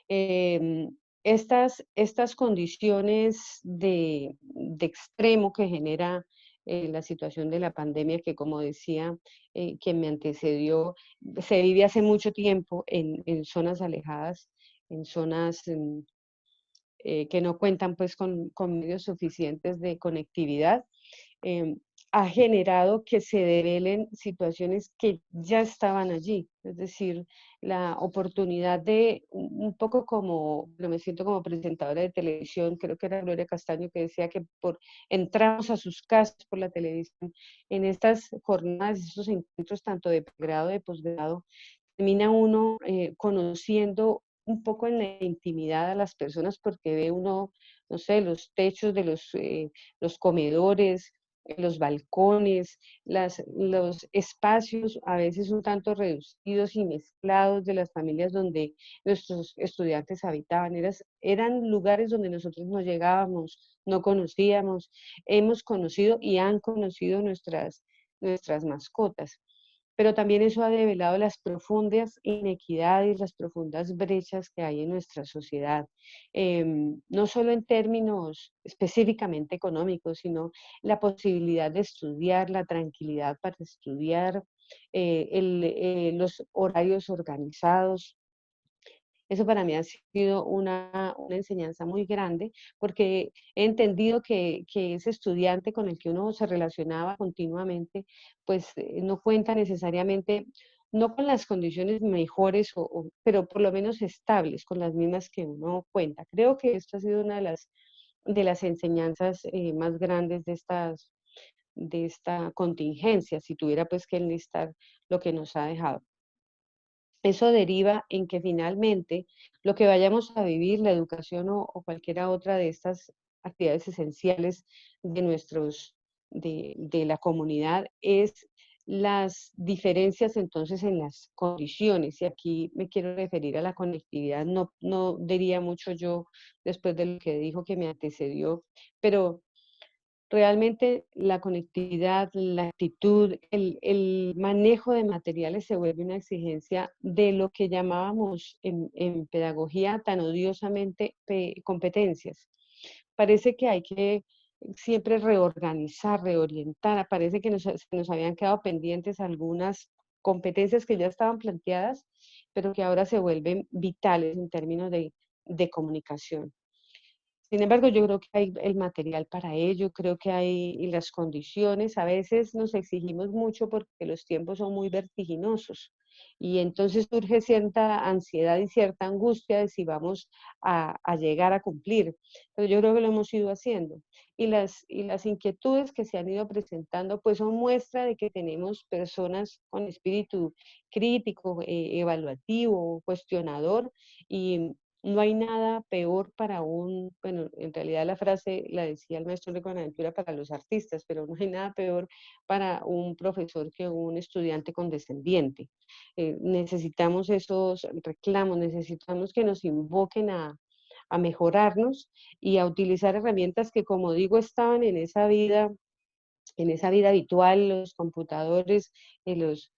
Eh, estas condiciones de extremo que genera la situación de la pandemia, que como decía quien me antecedió, se vive hace mucho tiempo en zonas alejadas, en zonas que no cuentan pues con medios suficientes de conectividad, eh, ha generado que se develen situaciones que ya estaban allí. Es decir, la oportunidad de, un poco como, yo me siento como presentadora de televisión, creo que era Gloria Castaño que decía que entramos a sus casas por la televisión, en estas jornadas, estos encuentros tanto de pregrado, de posgrado, termina uno conociendo un poco en la intimidad a las personas porque ve uno, no sé, los techos de los comedores, los balcones, los espacios a veces un tanto reducidos y mezclados de las familias donde nuestros estudiantes habitaban. Eran lugares donde nosotros no llegábamos, no conocíamos, hemos conocido y han conocido nuestras mascotas, pero también eso ha develado las profundas inequidades, las profundas brechas que hay en nuestra sociedad, no solo en términos específicamente económicos, sino la posibilidad de estudiar, la tranquilidad para estudiar, los horarios organizados. Eso para mí ha sido una enseñanza muy grande porque he entendido que ese estudiante con el que uno se relacionaba continuamente, pues no cuenta necesariamente, no con las condiciones mejores, pero por lo menos estables, con las mismas que uno cuenta. Creo que esto ha sido una de las enseñanzas más grandes de esta contingencia, si tuviera pues que enlistar lo que nos ha dejado. Eso deriva en que finalmente lo que vayamos a vivir, la educación o cualquiera otra de estas actividades esenciales de la comunidad, es las diferencias entonces en las condiciones. Y aquí me quiero referir a la conectividad. No diría mucho yo después de lo que dijo que me antecedió, pero realmente la conectividad, la actitud, el manejo de materiales se vuelve una exigencia de lo que llamábamos en pedagogía tan odiosamente competencias. Parece que hay que siempre reorganizar, reorientar, parece que se nos habían quedado pendientes algunas competencias que ya estaban planteadas, pero que ahora se vuelven vitales en términos de comunicación. Sin embargo, yo creo que hay el material para ello, creo que hay y las condiciones. A veces nos exigimos mucho porque los tiempos son muy vertiginosos y entonces surge cierta ansiedad y cierta angustia de si vamos a llegar a cumplir. Pero yo creo que lo hemos ido haciendo. Y las inquietudes que se han ido presentando pues son muestra de que tenemos personas con espíritu crítico, evaluativo, cuestionador y no hay nada peor para bueno, en realidad la frase la decía el maestro de Buenaventura para los artistas, pero no hay nada peor para un profesor que un estudiante condescendiente. Necesitamos esos reclamos, necesitamos que nos invoquen a mejorarnos y a utilizar herramientas que, como digo, estaban en esa vida habitual, los computadores, los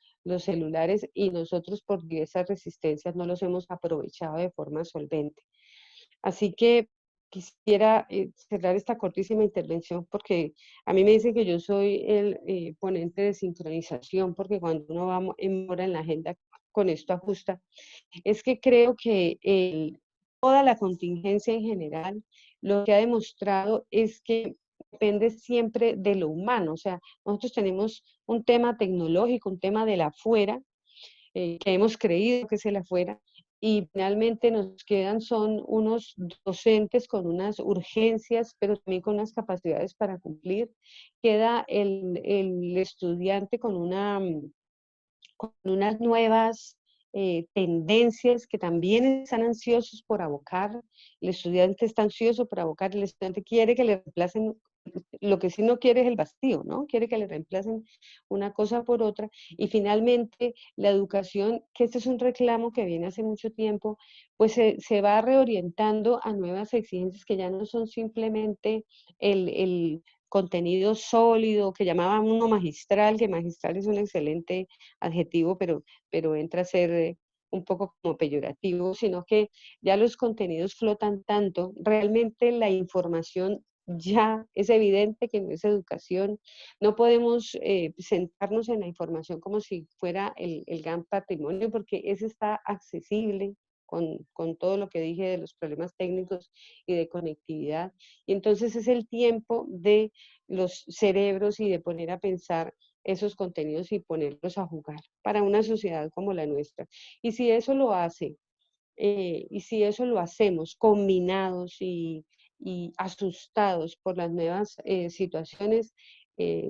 celulares, y nosotros por diversas resistencias no los hemos aprovechado de forma solvente. Así que quisiera cerrar esta cortísima intervención porque a mí me dicen que yo soy el ponente de sincronización, porque cuando uno va en hora en la agenda con esto ajusta, es que creo que toda la contingencia en general lo que ha demostrado es que depende siempre de lo humano. O sea, nosotros tenemos un tema tecnológico, un tema de la afuera, que hemos creído que es el afuera, y finalmente nos quedan son unos docentes con unas urgencias, pero también con unas capacidades para cumplir. Queda el estudiante con unas nuevas tendencias que también están ansiosos por abocar. El estudiante está ansioso por abocar, el estudiante quiere que le reemplacen, lo que sí no quiere es el vacío, ¿no? Quiere que le reemplacen una cosa por otra. Y finalmente, la educación, que este es un reclamo que viene hace mucho tiempo, pues se va reorientando a nuevas exigencias que ya no son simplemente el contenido sólido, que llamaban uno magistral, que magistral es un excelente adjetivo, pero entra a ser un poco como peyorativo, sino que ya los contenidos flotan tanto, realmente la información ya es evidente que no es educación, no podemos sentarnos en la información como si fuera el gran patrimonio, porque ese está accesible con todo lo que dije de los problemas técnicos y de conectividad. Y entonces es el tiempo de los cerebros y de poner a pensar esos contenidos y ponerlos a jugar para una sociedad como la nuestra. Y si eso lo hace, y si eso lo hacemos combinados y asustados por las nuevas situaciones,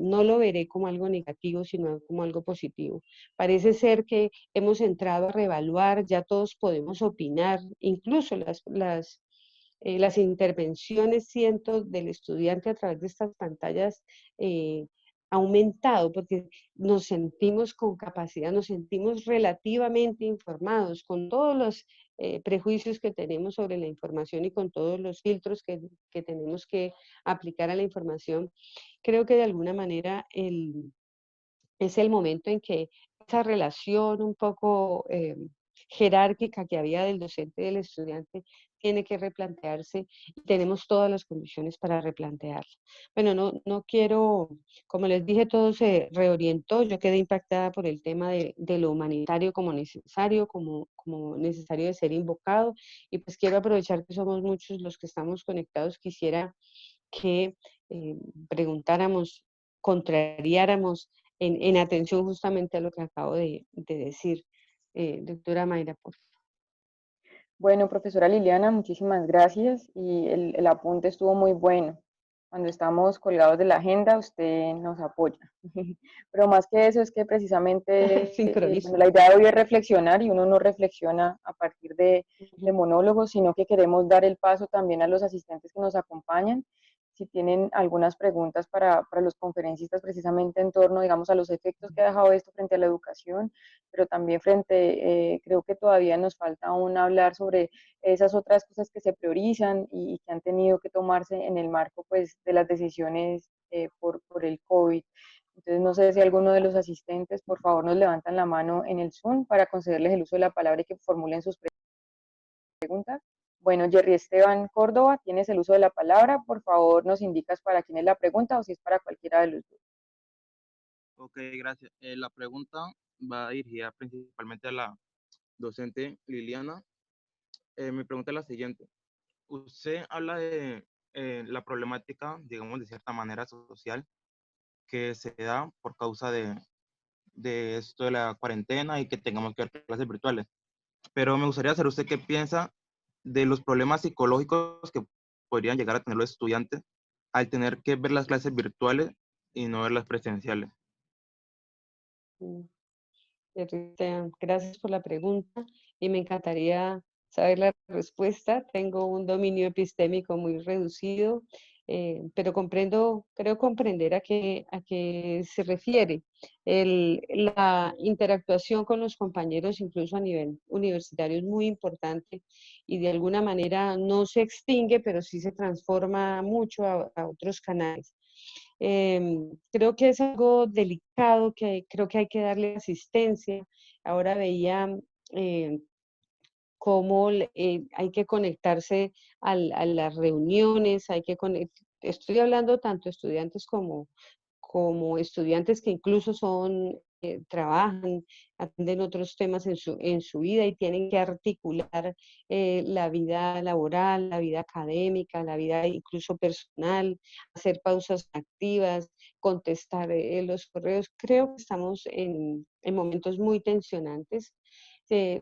no lo veré como algo negativo, sino como algo positivo. Parece ser que hemos entrado a reevaluar, ya todos podemos opinar, incluso las intervenciones, siento, del estudiante a través de estas pantallas ha aumentado porque nos sentimos con capacidad, nos sentimos relativamente informados, con todos los prejuicios que tenemos sobre la información y con todos los filtros que tenemos que aplicar a la información. Creo que de alguna manera es el momento en que esa relación un poco jerárquica que había del docente y del estudiante tiene que replantearse y tenemos todas las condiciones para replantearla. Bueno, no quiero, como les dije, todo se reorientó, yo quedé impactada por el tema de lo humanitario como necesario de ser invocado, y pues quiero aprovechar que somos muchos los que estamos conectados, quisiera que eh, preguntáramos, contrariáramos en atención justamente a lo que acabo de decir. Doctora Mayra, por favor.
Bueno, profesora Liliana, muchísimas gracias y el apunte estuvo muy bueno. Cuando estamos colgados de la agenda, usted nos apoya. Pero más que eso es que precisamente,
Sincronizo.
bueno, la idea de hoy es reflexionar y uno no reflexiona a partir de monólogos, sino que queremos dar el paso también a los asistentes que nos acompañan. Si tienen algunas preguntas para los conferencistas precisamente en torno, digamos, a los efectos que ha dejado esto frente a la educación, pero también frente, creo que todavía nos falta aún hablar sobre esas otras cosas que se priorizan y que han tenido que tomarse en el marco pues de las decisiones por el COVID. Entonces, no sé si alguno de los asistentes, por favor, nos levantan la mano en el Zoom para concederles el uso de la palabra y que formulen sus preguntas. Bueno, Jerry Esteban Córdoba, tienes el uso de la palabra. Por favor, nos indicas para quién es la pregunta o si es para cualquiera de los dos.
Ok, gracias. La pregunta va dirigida principalmente a la docente Liliana. Mi pregunta es la siguiente. Usted habla de la problemática, digamos, de cierta manera social que se da por causa de esto de la cuarentena y que tengamos que dar clases virtuales. Pero me gustaría saber usted qué piensa de los problemas psicológicos que podrían llegar a tener los estudiantes al tener que ver las clases virtuales y no verlas presenciales.
Mm, Gracias por la pregunta y me encantaría saber la respuesta. Tengo un dominio epistémico muy reducido, pero creo comprender a qué se refiere. La interactuación con los compañeros, incluso a nivel universitario, es muy importante y de alguna manera no se extingue, pero sí se transforma mucho a otros canales. Creo que es algo delicado, que creo que hay que darle asistencia. Ahora veía eh, cómo hay que conectarse a las reuniones, estoy hablando tanto de estudiantes como estudiantes que incluso trabajan, atienden otros temas en su vida y tienen que articular la vida laboral, la vida académica, la vida incluso personal, hacer pausas activas, contestar los correos. Creo que estamos en momentos muy tensionantes.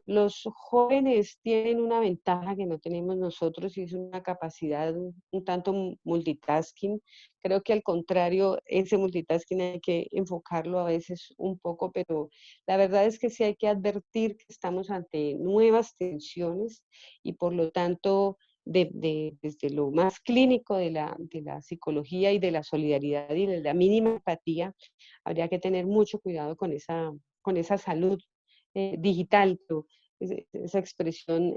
Los jóvenes tienen una ventaja que no tenemos nosotros y es una capacidad un tanto multitasking. Creo que al contrario, ese multitasking hay que enfocarlo a veces un poco, pero la verdad es que sí hay que advertir que estamos ante nuevas tensiones y por lo tanto, desde lo más clínico de la psicología y de la solidaridad y de la mínima empatía, habría que tener mucho cuidado con esa salud digital, pero esa expresión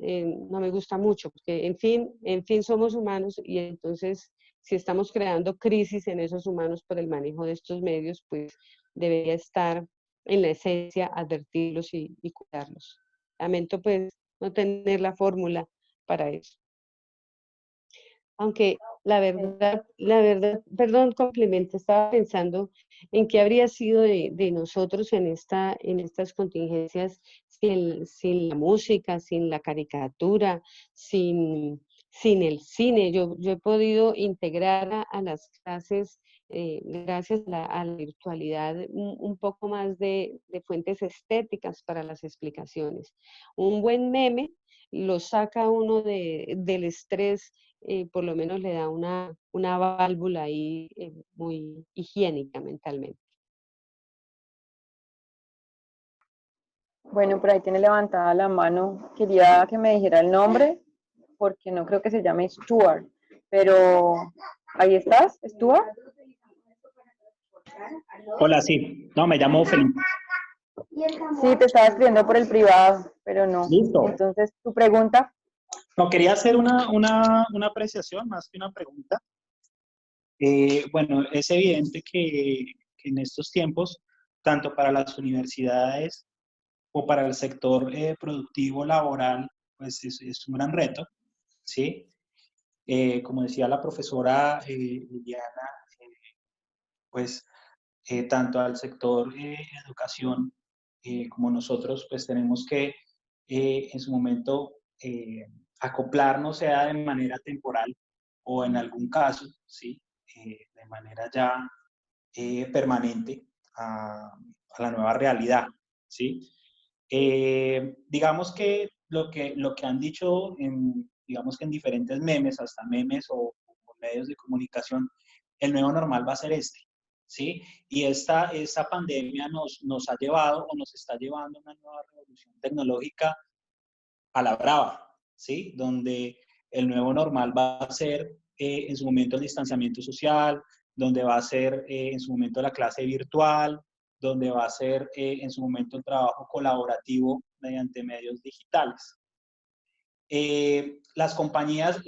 no me gusta mucho, porque en fin somos humanos y entonces si estamos creando crisis en esos humanos por el manejo de estos medios, pues debería estar en la esencia advertirlos y cuidarlos. Lamento pues no tener la fórmula para eso. Aunque la verdad, perdón, complemento, estaba pensando en qué habría sido de nosotros en estas contingencias sin la música, sin la caricatura, sin el cine. Yo he podido integrar a las clases, gracias a la virtualidad, un poco más de fuentes estéticas para las explicaciones. Un buen meme lo saca uno del estrés, por lo menos le da una válvula ahí muy higiénica mentalmente.
Bueno, por ahí tiene levantada la mano. Quería que me dijera el nombre, porque no creo que se llame Stuart, pero ahí estás, Stuart.
Hola, sí. No, me llamo Felipe.
Sí, te estaba escribiendo por el privado, pero no.
Listo.
Entonces, tu pregunta.
No, quería hacer una apreciación más que una pregunta. Bueno, es evidente que en estos tiempos, tanto para las universidades o para el sector productivo laboral, pues es un gran reto, ¿sí? Como decía la profesora Liliana, pues tanto al sector educación como nosotros, pues tenemos que en su momento acoplarnos, sea de manera temporal o en algún caso, ¿sí? De manera ya permanente a la nueva realidad, ¿sí? Digamos que lo que han dicho, digamos que en diferentes memes, hasta memes o medios de comunicación, el nuevo normal va a ser este, ¿sí? Y esta pandemia nos ha llevado o nos está llevando a una nueva revolución tecnológica a la brava, ¿sí? Donde el nuevo normal va a ser en su momento el distanciamiento social, donde va a ser en su momento la clase virtual, donde va a ser en su momento el trabajo colaborativo mediante medios digitales. Las compañías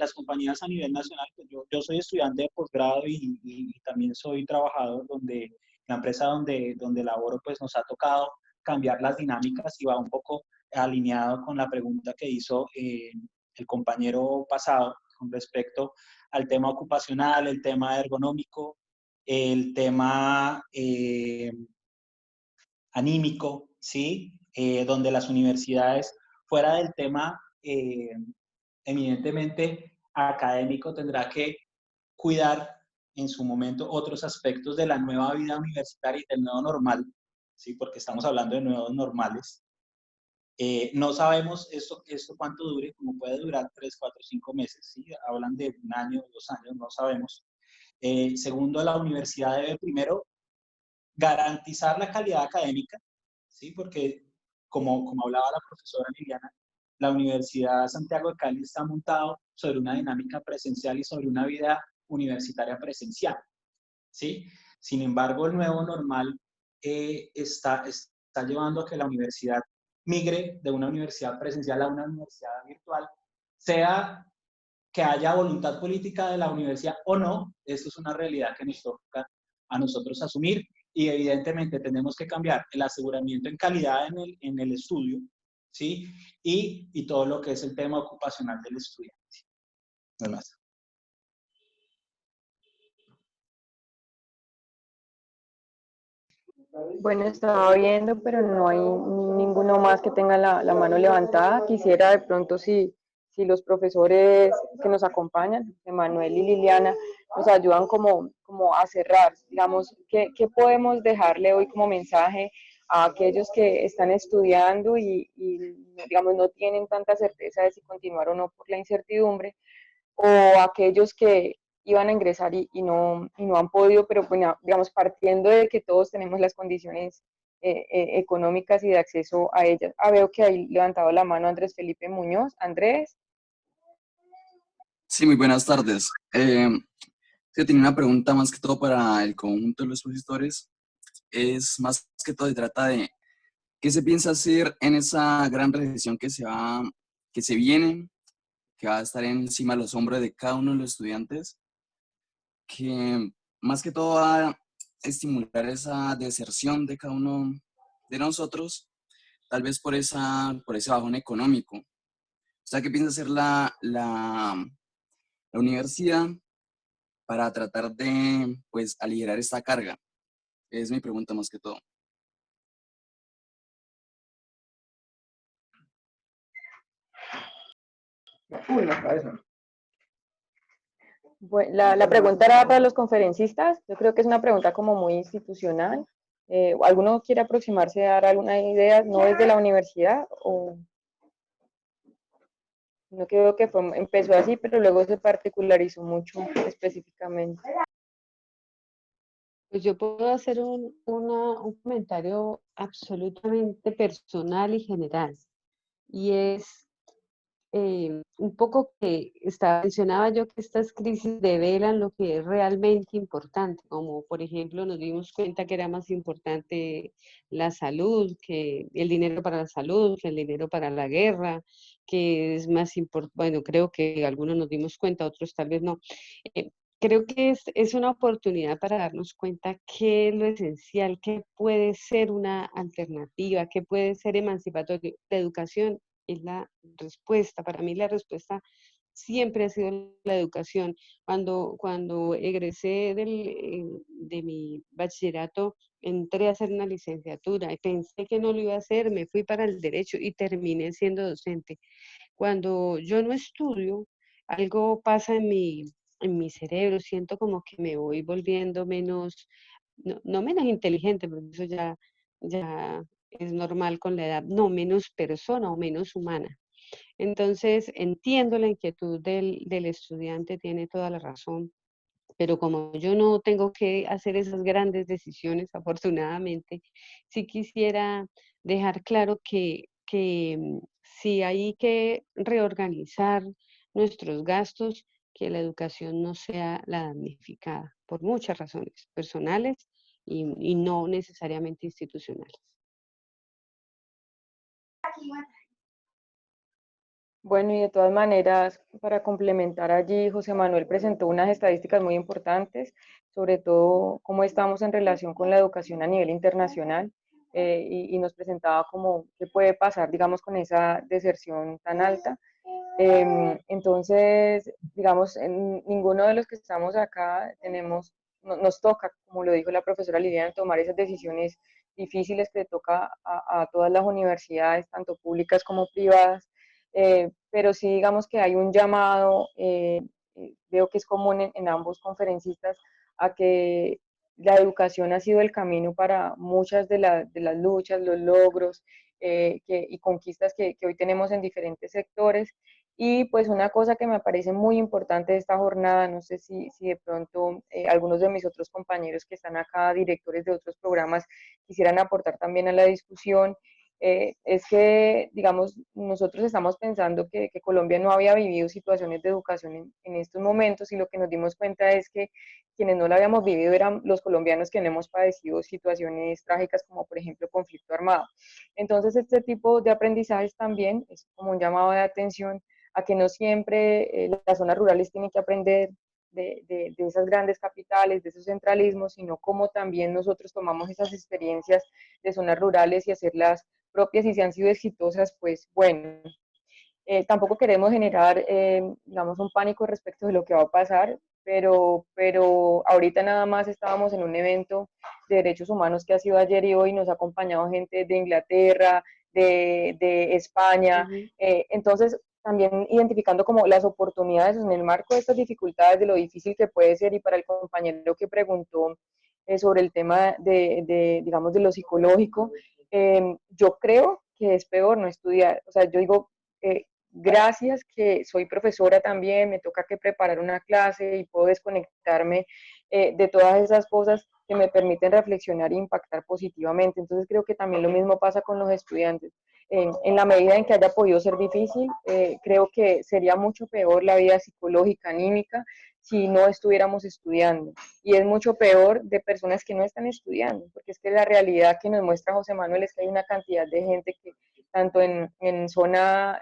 a nivel nacional, pues yo soy estudiante de posgrado y también soy trabajador donde la empresa donde laboro pues nos ha tocado cambiar las dinámicas y va un poco alineado con la pregunta que hizo el compañero pasado con respecto al tema ocupacional, el tema ergonómico, el tema anímico, ¿sí? Donde las universidades, fuera del tema eminentemente académico, tendrá que cuidar en su momento otros aspectos de la nueva vida universitaria y del nuevo normal, ¿sí? Porque estamos hablando de nuevos normales. No sabemos esto cuánto dure, como puede durar 3, 4, 5 meses, ¿sí? Hablan de 1 año, 2 años, no sabemos. Segundo, la universidad debe primero garantizar la calidad académica, ¿sí? Porque como hablaba la profesora Liliana, la Universidad Santiago de Cali está montado sobre una dinámica presencial y sobre una vida universitaria presencial, ¿sí? Sin embargo, el nuevo normal está llevando a que la universidad migre de una universidad presencial a una universidad virtual, sea que haya voluntad política de la universidad o no, esto es una realidad que nos toca a nosotros asumir y evidentemente tenemos que cambiar el aseguramiento en calidad en el estudio, ¿sí? Y todo lo que es el tema ocupacional del estudiante. No más.
Bueno, estaba viendo, pero no hay ninguno más que tenga la mano levantada. Quisiera de pronto si los profesores que nos acompañan, Emanuel y Liliana, nos ayudan como a cerrar, digamos, ¿qué podemos dejarle hoy como mensaje a aquellos que están estudiando digamos, no tienen tanta certeza de si continuar o no por la incertidumbre, o aquellos que iban a ingresar y no han podido, pero bueno, digamos, partiendo de que todos tenemos las condiciones económicas y de acceso a ellas. Veo que hay levantado la mano Andrés Felipe Muñoz. Andrés.
Sí, muy buenas tardes. Yo tenía una pregunta más que todo para el conjunto de los expositores. Es más que todo, se trata de qué se piensa hacer en esa gran recesión que se viene, que va a estar encima de los hombros de cada uno de los estudiantes, que más que todo va a estimular esa deserción de cada uno de nosotros, tal vez por ese bajón económico. O sea, ¿qué piensa hacer la universidad para tratar de, pues, aligerar esta carga? Es mi pregunta más que todo.
La pregunta era para los conferencistas. Yo creo que es una pregunta como muy institucional. ¿Alguno quiere aproximarse a dar alguna idea, no desde la universidad? No creo que empezó así, pero luego se particularizó mucho específicamente.
Pues yo puedo hacer un comentario absolutamente personal y general, y es un poco que mencionaba yo que estas crisis develan lo que es realmente importante, como por ejemplo nos dimos cuenta que era más importante la salud, que el dinero para la salud, que el dinero para la guerra, que es más importante, bueno, creo que algunos nos dimos cuenta, otros tal vez no. Creo que es una oportunidad para darnos cuenta qué es lo esencial, qué puede ser una alternativa, qué puede ser emancipatorio. La educación es la respuesta. Para mí la respuesta siempre ha sido la educación. Cuando egresé de mi bachillerato, entré a hacer una licenciatura y pensé que no lo iba a hacer, me fui para el derecho y terminé siendo docente. Cuando yo no estudio, algo pasa en mi cerebro, siento como que me voy volviendo menos, no menos inteligente, porque eso ya es normal con la edad, no, menos persona o menos humana. Entonces, entiendo la inquietud del estudiante, tiene toda la razón, pero como yo no tengo que hacer esas grandes decisiones, afortunadamente, sí quisiera dejar claro que si hay que reorganizar nuestros gastos, que la educación no sea la damnificada, por muchas razones personales y no necesariamente institucionales.
Bueno, y de todas maneras, para complementar allí, José Manuel presentó unas estadísticas muy importantes, sobre todo cómo estamos en relación con la educación a nivel internacional, y nos presentaba cómo qué puede pasar, digamos, con esa deserción tan alta. Entonces, digamos, ninguno de los que estamos acá nos toca, como lo dijo la profesora Liliana, tomar esas decisiones difíciles que le toca a todas las universidades, tanto públicas como privadas, pero sí digamos que hay un llamado, veo que es común en ambos conferencistas, a que la educación ha sido el camino para muchas de las luchas, los logros y conquistas que hoy tenemos en diferentes sectores. Y pues una cosa que me parece muy importante de esta jornada, no sé si de pronto algunos de mis otros compañeros que están acá, directores de otros programas, quisieran aportar también a la discusión, es que, digamos, nosotros estamos pensando que Colombia no había vivido situaciones de educación en estos momentos, y lo que nos dimos cuenta es que quienes no la habíamos vivido eran los colombianos que no hemos padecido situaciones trágicas como por ejemplo conflicto armado. Entonces este tipo de aprendizajes también es como un llamado de atención a que no siempre las zonas rurales tienen que aprender de esas grandes capitales, de esos centralismos, sino cómo también nosotros tomamos esas experiencias de zonas rurales y hacerlas propias, y si han sido exitosas, pues bueno. Tampoco queremos generar, digamos, un pánico respecto de lo que va a pasar, pero ahorita nada más estábamos en un evento de derechos humanos que ha sido ayer y hoy, nos ha acompañado gente de Inglaterra, de España, entonces también identificando como las oportunidades en el marco de estas dificultades, de lo difícil que puede ser. Y para el compañero que preguntó sobre el tema digamos, de lo psicológico, yo creo que es peor no estudiar. O sea, yo digo, gracias que soy profesora también, me toca que preparar una clase y puedo desconectarme de todas esas cosas que me permiten reflexionar e impactar positivamente. Entonces creo que también lo mismo pasa con los estudiantes. En la medida en que haya podido ser difícil, creo que sería mucho peor la vida psicológica, anímica, si no estuviéramos estudiando. Y es mucho peor de personas que no están estudiando, porque es que la realidad que nos muestra José Manuel es que hay una cantidad de gente que tanto en zona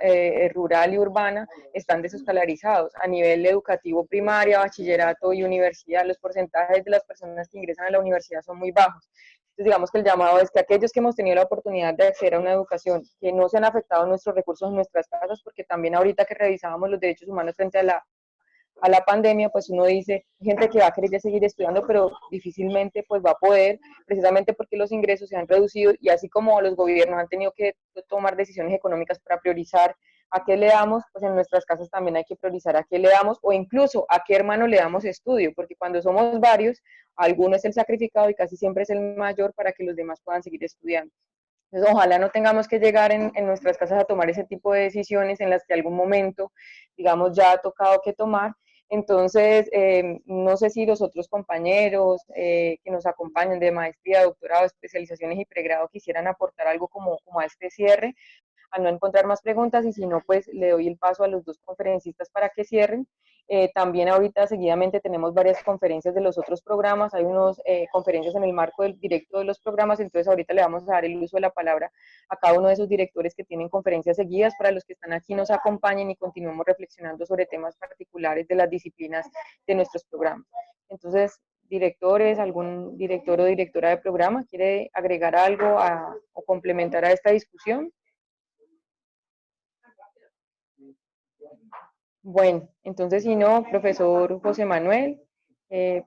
rural y urbana están desescolarizados. A nivel educativo, primaria, bachillerato y universidad, los porcentajes de las personas que ingresan a la universidad son muy bajos. Entonces, digamos que el llamado es que aquellos que hemos tenido la oportunidad de acceder a una educación, que no se han afectado nuestros recursos en nuestras casas, porque también ahorita que revisábamos los derechos humanos frente a la pandemia, pues uno dice, gente que va a querer seguir estudiando, pero difícilmente pues va a poder, precisamente porque los ingresos se han reducido, y así como los gobiernos han tenido que tomar decisiones económicas para priorizar a qué le damos, pues en nuestras casas también hay que priorizar a qué le damos, o incluso a qué hermano le damos estudio, porque cuando somos varios, alguno es el sacrificado y casi siempre es el mayor para que los demás puedan seguir estudiando. Entonces, ojalá no tengamos que llegar en nuestras casas a tomar ese tipo de decisiones en las que algún momento, digamos, ya ha tocado que tomar. Entonces, no sé si los otros compañeros que nos acompañan de maestría, doctorado, especializaciones y pregrado quisieran aportar algo como a este cierre, a no encontrar más preguntas, y si no, pues le doy el paso a los dos conferencistas para que cierren. También ahorita seguidamente tenemos varias conferencias de los otros programas, hay unas conferencias en el marco del directo de los programas, entonces ahorita le vamos a dar el uso de la palabra a cada uno de esos directores que tienen conferencias seguidas, para los que están aquí nos acompañen y continuemos reflexionando sobre temas particulares de las disciplinas de nuestros programas. Entonces, directores, algún director o directora de programa quiere agregar algo o complementar a esta discusión. Bueno, entonces si no, profesor José Manuel,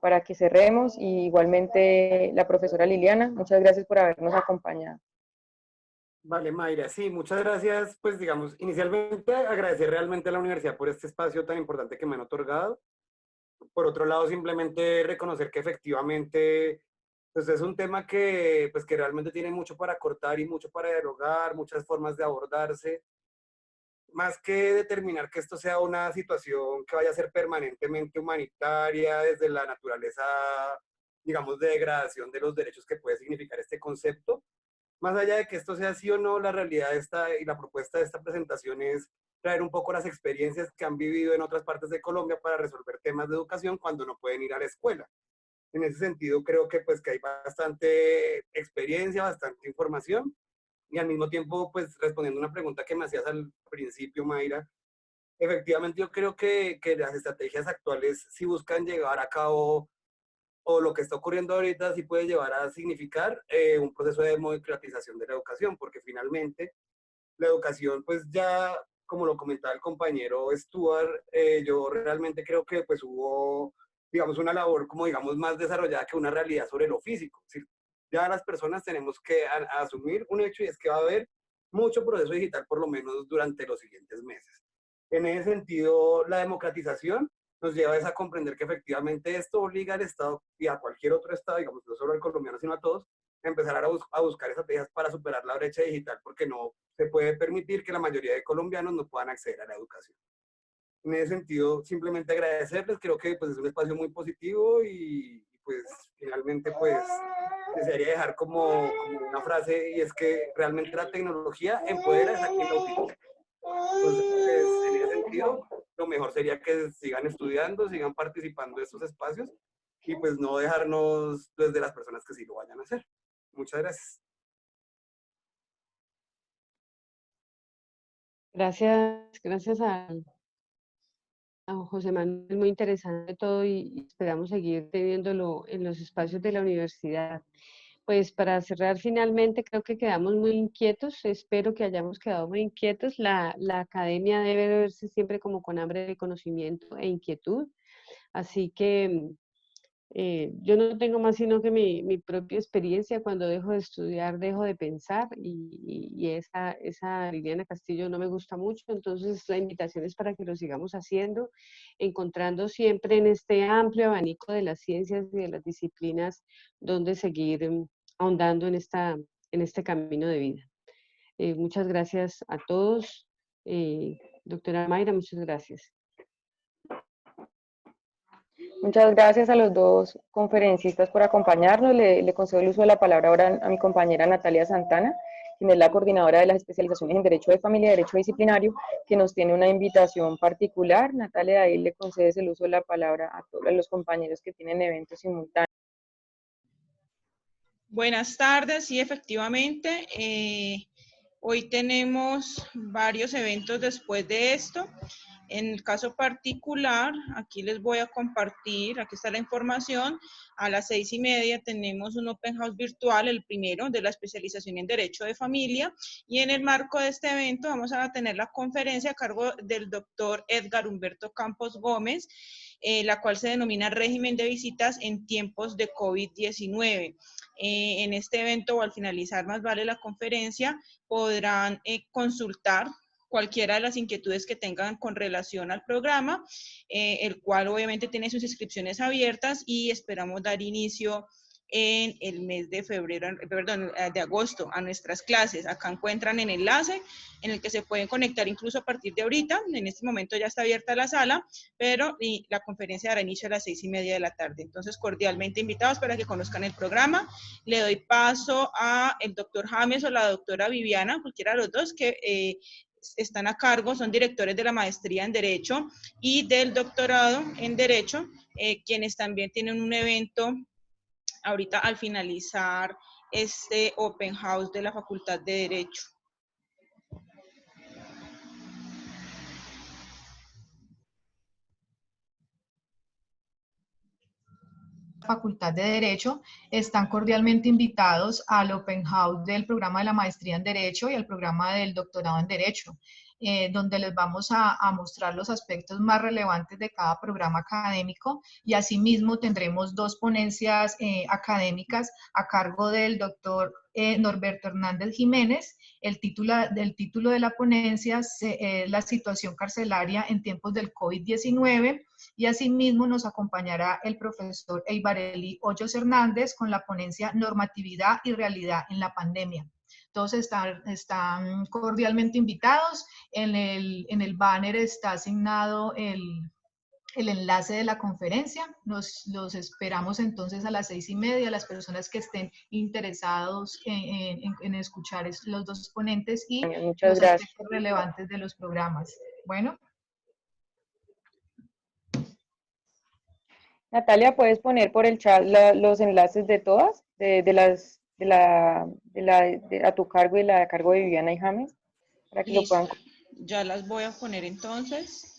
para que cerremos, y igualmente la profesora Liliana, muchas gracias por habernos acompañado.
Vale, Mayra, sí, muchas gracias. Pues digamos, inicialmente agradecer realmente a la universidad por este espacio tan importante que me han otorgado. Por otro lado, simplemente reconocer que efectivamente pues es un tema que, pues, que realmente tiene mucho para cortar y mucho para dialogar, muchas formas de abordarse. Más que determinar que esto sea una situación que vaya a ser permanentemente humanitaria desde la naturaleza, digamos, de degradación de los derechos que puede significar este concepto, más allá de que esto sea así o no, la realidad y la propuesta de esta presentación es traer un poco las experiencias que han vivido en otras partes de Colombia para resolver temas de educación cuando no pueden ir a la escuela. En ese sentido, creo que, pues, que hay bastante experiencia, bastante información, y al mismo tiempo, pues, respondiendo una pregunta que me hacías al principio, Mayra, efectivamente yo creo que las estrategias actuales sí buscan llevar a cabo, o lo que está ocurriendo ahorita sí puede llevar a significar un proceso de democratización de la educación, porque finalmente la educación, pues ya, como lo comentaba el compañero Stuart, yo realmente creo que pues hubo, digamos, una labor como, digamos, más desarrollada que una realidad sobre lo físico. Es decir, ya las personas tenemos que asumir un hecho, y es que va a haber mucho proceso digital por lo menos durante los siguientes meses. En ese sentido, la democratización nos lleva a comprender que efectivamente esto obliga al Estado y a cualquier otro Estado, digamos, no solo al colombiano, sino a todos, a empezar a buscar estrategias para superar la brecha digital, porque no se puede permitir que la mayoría de colombianos no puedan acceder a la educación. En ese sentido, simplemente agradecerles, creo que pues, es un espacio muy positivo y pues finalmente pues desearía dejar como una frase, y es que realmente la tecnología empodera a quien la utiliza. Entonces, pues, en ese sentido, lo mejor sería que sigan estudiando, sigan participando de estos espacios y pues no dejarnos desde las personas que sí lo vayan a hacer. Muchas gracias.
Gracias a José Manuel, muy interesante todo y esperamos seguir teniéndolo en los espacios de la universidad. Pues para cerrar finalmente, creo que quedamos muy inquietos, espero que hayamos quedado muy inquietos. La academia debe verse siempre como con hambre de conocimiento e inquietud, así que yo no tengo más sino que mi propia experiencia. Cuando dejo de estudiar, dejo de pensar y esa Liliana Castillo no me gusta mucho, entonces la invitación es para que lo sigamos haciendo, encontrando siempre en este amplio abanico de las ciencias y de las disciplinas donde seguir ahondando en este camino de vida. Muchas gracias a todos. Doctora Mayra, muchas gracias.
Muchas gracias a los dos conferencistas por acompañarnos. Le concedo el uso de la palabra ahora a mi compañera Natalia Santana, quien es la coordinadora de las especializaciones en Derecho de Familia y Derecho Disciplinario, que nos tiene una invitación particular. Natalia, ahí le concedes el uso de la palabra a todos los compañeros que tienen eventos simultáneos.
Buenas tardes, sí, efectivamente. Hoy tenemos varios eventos después de esto. En el caso particular, aquí les voy a compartir, aquí está la información. A las 6:30 tenemos un Open House virtual, el primero de la especialización en Derecho de Familia. Y en el marco de este evento vamos a tener la conferencia a cargo del doctor Edgar Humberto Campos Gómez, la cual se denomina Régimen de Visitas en Tiempos de COVID-19. En este evento o al finalizar más vale la conferencia podrán consultar cualquiera de las inquietudes que tengan con relación al programa, el cual obviamente tiene sus inscripciones abiertas y esperamos dar inicio en el mes de de agosto a nuestras clases. Acá encuentran el enlace en el que se pueden conectar incluso a partir de ahorita. En este momento ya está abierta la sala, pero la conferencia dará inicio a las 6:30 de la tarde. Entonces, cordialmente invitados para que conozcan el programa. Le doy paso a el doctor James o la doctora Viviana, cualquiera de los dos que están a cargo, son directores de la maestría en Derecho y del doctorado en Derecho, quienes también tienen un evento ahorita al finalizar este Open House de la Facultad de Derecho.
Facultad de Derecho están cordialmente invitados al Open House del programa de la maestría en Derecho y al programa del doctorado en Derecho, donde les vamos a mostrar los aspectos más relevantes de cada programa académico, y asimismo tendremos dos ponencias académicas a cargo del doctor Norberto Hernández Jiménez. El título de la ponencia es la situación carcelaria en tiempos del COVID-19, y asimismo nos acompañará el profesor Eibareli Hoyos Hernández con la ponencia Normatividad y Realidad en la Pandemia. Todos están cordialmente invitados. En el banner está asignado el enlace de la conferencia. Los esperamos entonces a las 6:30, las personas que estén interesados en escuchar los dos ponentes y
Muchas
los
gracias.
aspectos relevantes de los programas. Bueno.
Natalia, ¿puedes poner por el chat los enlaces de todas, a tu cargo y la a cargo de Viviana y James, para que lo puedan...
Ya las voy a poner entonces.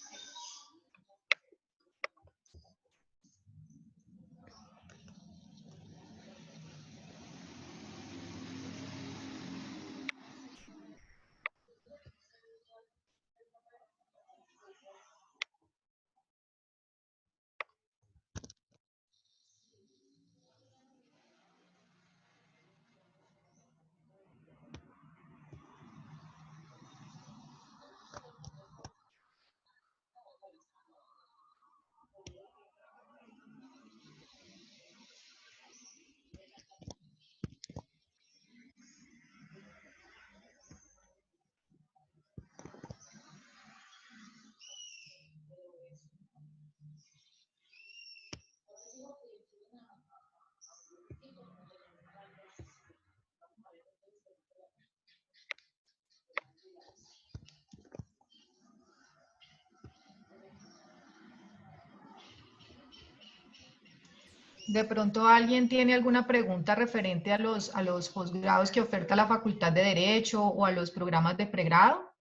De pronto alguien tiene alguna pregunta referente a los posgrados que oferta la Facultad de Derecho o a los programas de pregrado.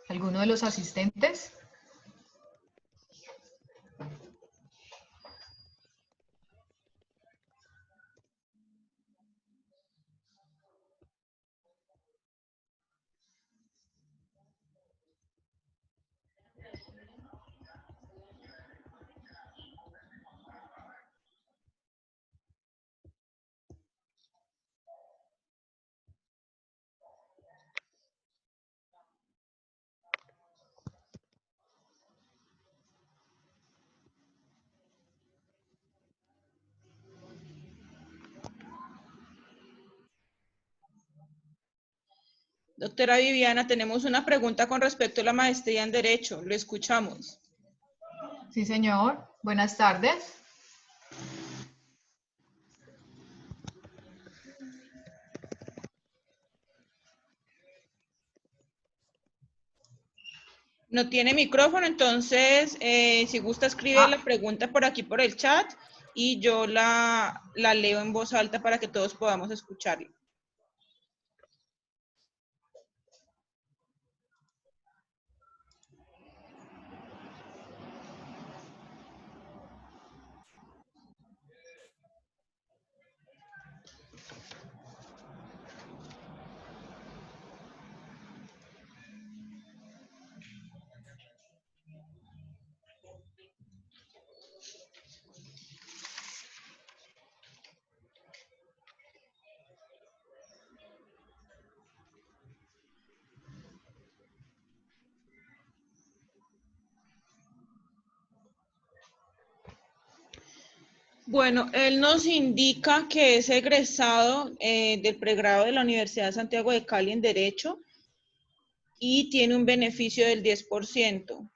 ¿Alguno de los asistentes?
Doctora Viviana, tenemos una pregunta con respecto a la maestría en Derecho. Lo escuchamos.
Sí, señor. Buenas tardes.
No tiene micrófono, entonces, si gusta, escribe la pregunta por aquí por el chat y yo la leo en voz alta para que todos podamos escucharla. Bueno, él nos indica que es egresado del pregrado de la Universidad de Santiago de Cali en Derecho y tiene un beneficio del 10%.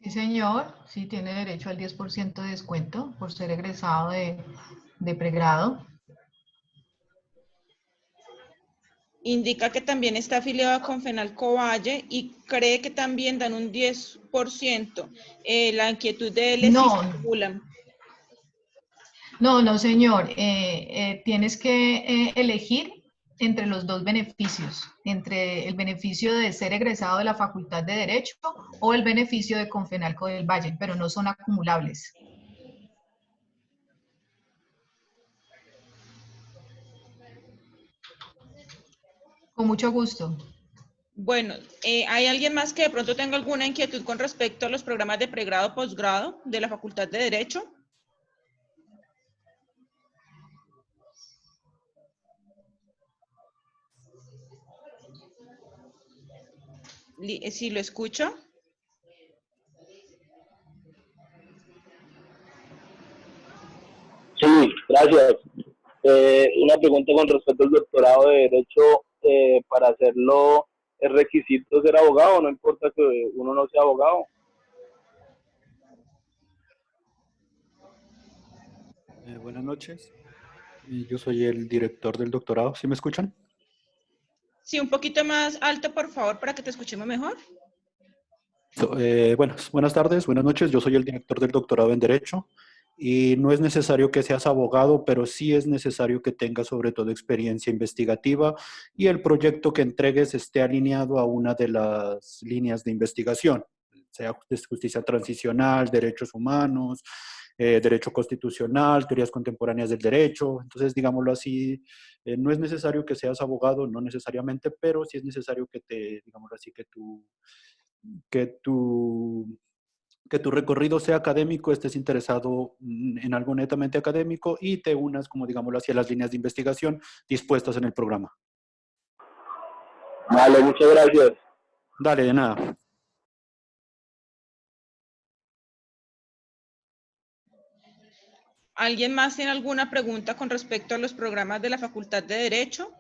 Sí, señor. Sí, tiene derecho al 10% de descuento por ser egresado de pregrado.
Indica que también está afiliado a Confenalco Valle y cree que también dan un 10%. La inquietud de él es si se regulan.
No, señor. Tienes que elegir entre los dos beneficios, entre el beneficio de ser egresado de la Facultad de Derecho o el beneficio de Confenalco del Valle, pero no son acumulables. Con mucho gusto.
Bueno, ¿hay alguien más que de pronto tenga alguna inquietud con respecto a los programas de pregrado o posgrado de la Facultad de Derecho? ¿Sí lo escucho?
Sí, gracias. Una pregunta con respecto al doctorado de Derecho. Para hacerlo, ¿es requisito ser abogado? No importa que uno no sea abogado.
Buenas noches. Yo soy el director del doctorado. ¿Sí me escuchan?
Sí, un poquito más alto, por favor, para que te escuchemos mejor.
Buenas tardes, buenas noches. Yo soy el director del doctorado en Derecho Y no es necesario que seas abogado, pero sí es necesario que tengas sobre todo experiencia investigativa y el proyecto que entregues esté alineado a una de las líneas de investigación, sea justicia transicional, derechos humanos, derecho constitucional, teorías contemporáneas del derecho. Entonces, digámoslo así, no es necesario que seas abogado, no necesariamente, pero sí es necesario que digámoslo así, que tu que tu recorrido sea académico, estés interesado en algo netamente académico y te unas, como digámoslo así, a las líneas de investigación dispuestas en el programa.
Vale, muchas gracias.
Dale, de nada.
¿Alguien más tiene alguna pregunta con respecto a los programas de la Facultad de Derecho?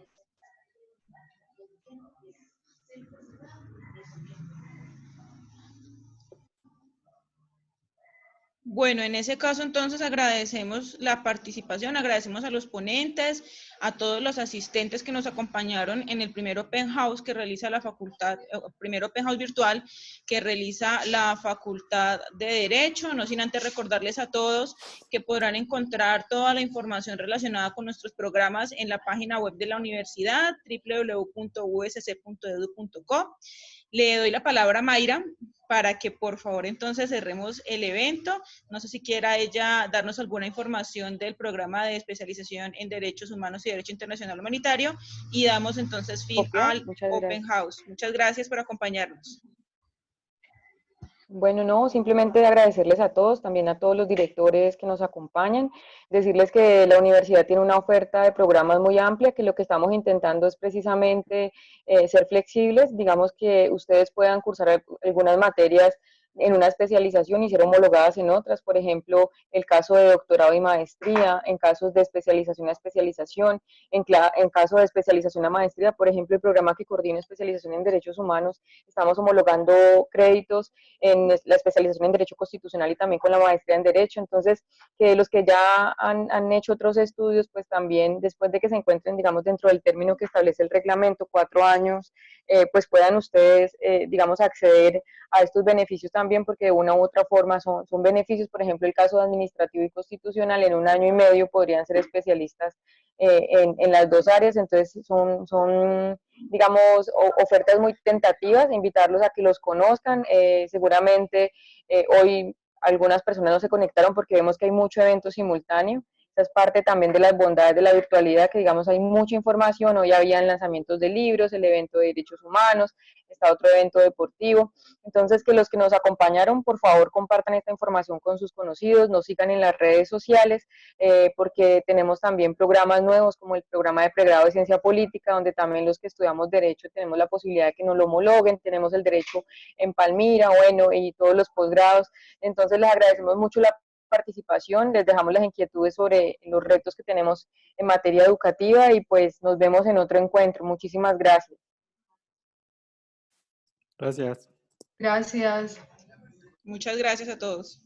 Bueno, en ese caso entonces agradecemos la participación, agradecemos a los ponentes, a todos los asistentes que nos acompañaron en el primer Open House que realiza la facultad, primer Open House virtual que realiza la Facultad de Derecho, no sin antes recordarles a todos que podrán encontrar toda la información relacionada con nuestros programas en la página web de la universidad, www.usc.edu.co. Le doy la palabra a Mayra para que por favor entonces cerremos el evento. No sé si quiera ella darnos alguna información del programa de especialización en Derechos Humanos y Derecho Internacional Humanitario y damos entonces fin al Open House. Muchas gracias por acompañarnos.
Bueno, no, simplemente agradecerles a todos, también a todos los directores que nos acompañan, decirles que la universidad tiene una oferta de programas muy amplia, que lo que estamos intentando es precisamente ser flexibles, digamos que ustedes puedan cursar algunas materias en una especialización y ser homologadas en otras, por ejemplo, el caso de doctorado y maestría, en casos de especialización a especialización, en caso de especialización a maestría, por ejemplo, el programa que coordina especialización en derechos humanos, estamos homologando créditos en la especialización en Derecho Constitucional y también con la maestría en Derecho. Entonces, que los que ya han hecho otros estudios, pues también después de que se encuentren, digamos, dentro del término que establece el reglamento, 4 años, pues puedan ustedes, digamos, acceder a estos beneficios también, porque de una u otra forma son beneficios. Por ejemplo, el caso de administrativo y constitucional, en 1 año y medio podrían ser especialistas en las 2 áreas. Entonces, son digamos, ofertas muy tentativas, invitarlos a que los conozcan. Seguramente hoy algunas personas no se conectaron porque vemos que hay mucho evento simultáneo. Esa es parte también de las bondades de la virtualidad, que digamos hay mucha información. Hoy habían lanzamientos de libros, el evento de derechos humanos, está otro evento deportivo. Entonces, que los que nos acompañaron, por favor, compartan esta información con sus conocidos, nos sigan en las redes sociales, porque tenemos también programas nuevos, como el programa de pregrado de Ciencia Política, donde también los que estudiamos Derecho tenemos la posibilidad de que nos lo homologuen, tenemos el Derecho en Palmira, bueno, y todos los posgrados. Entonces, les agradecemos mucho la participación, les dejamos las inquietudes sobre los retos que tenemos en materia educativa y pues nos vemos en otro encuentro. Muchísimas gracias.
Gracias.
Gracias.
Muchas gracias a todos.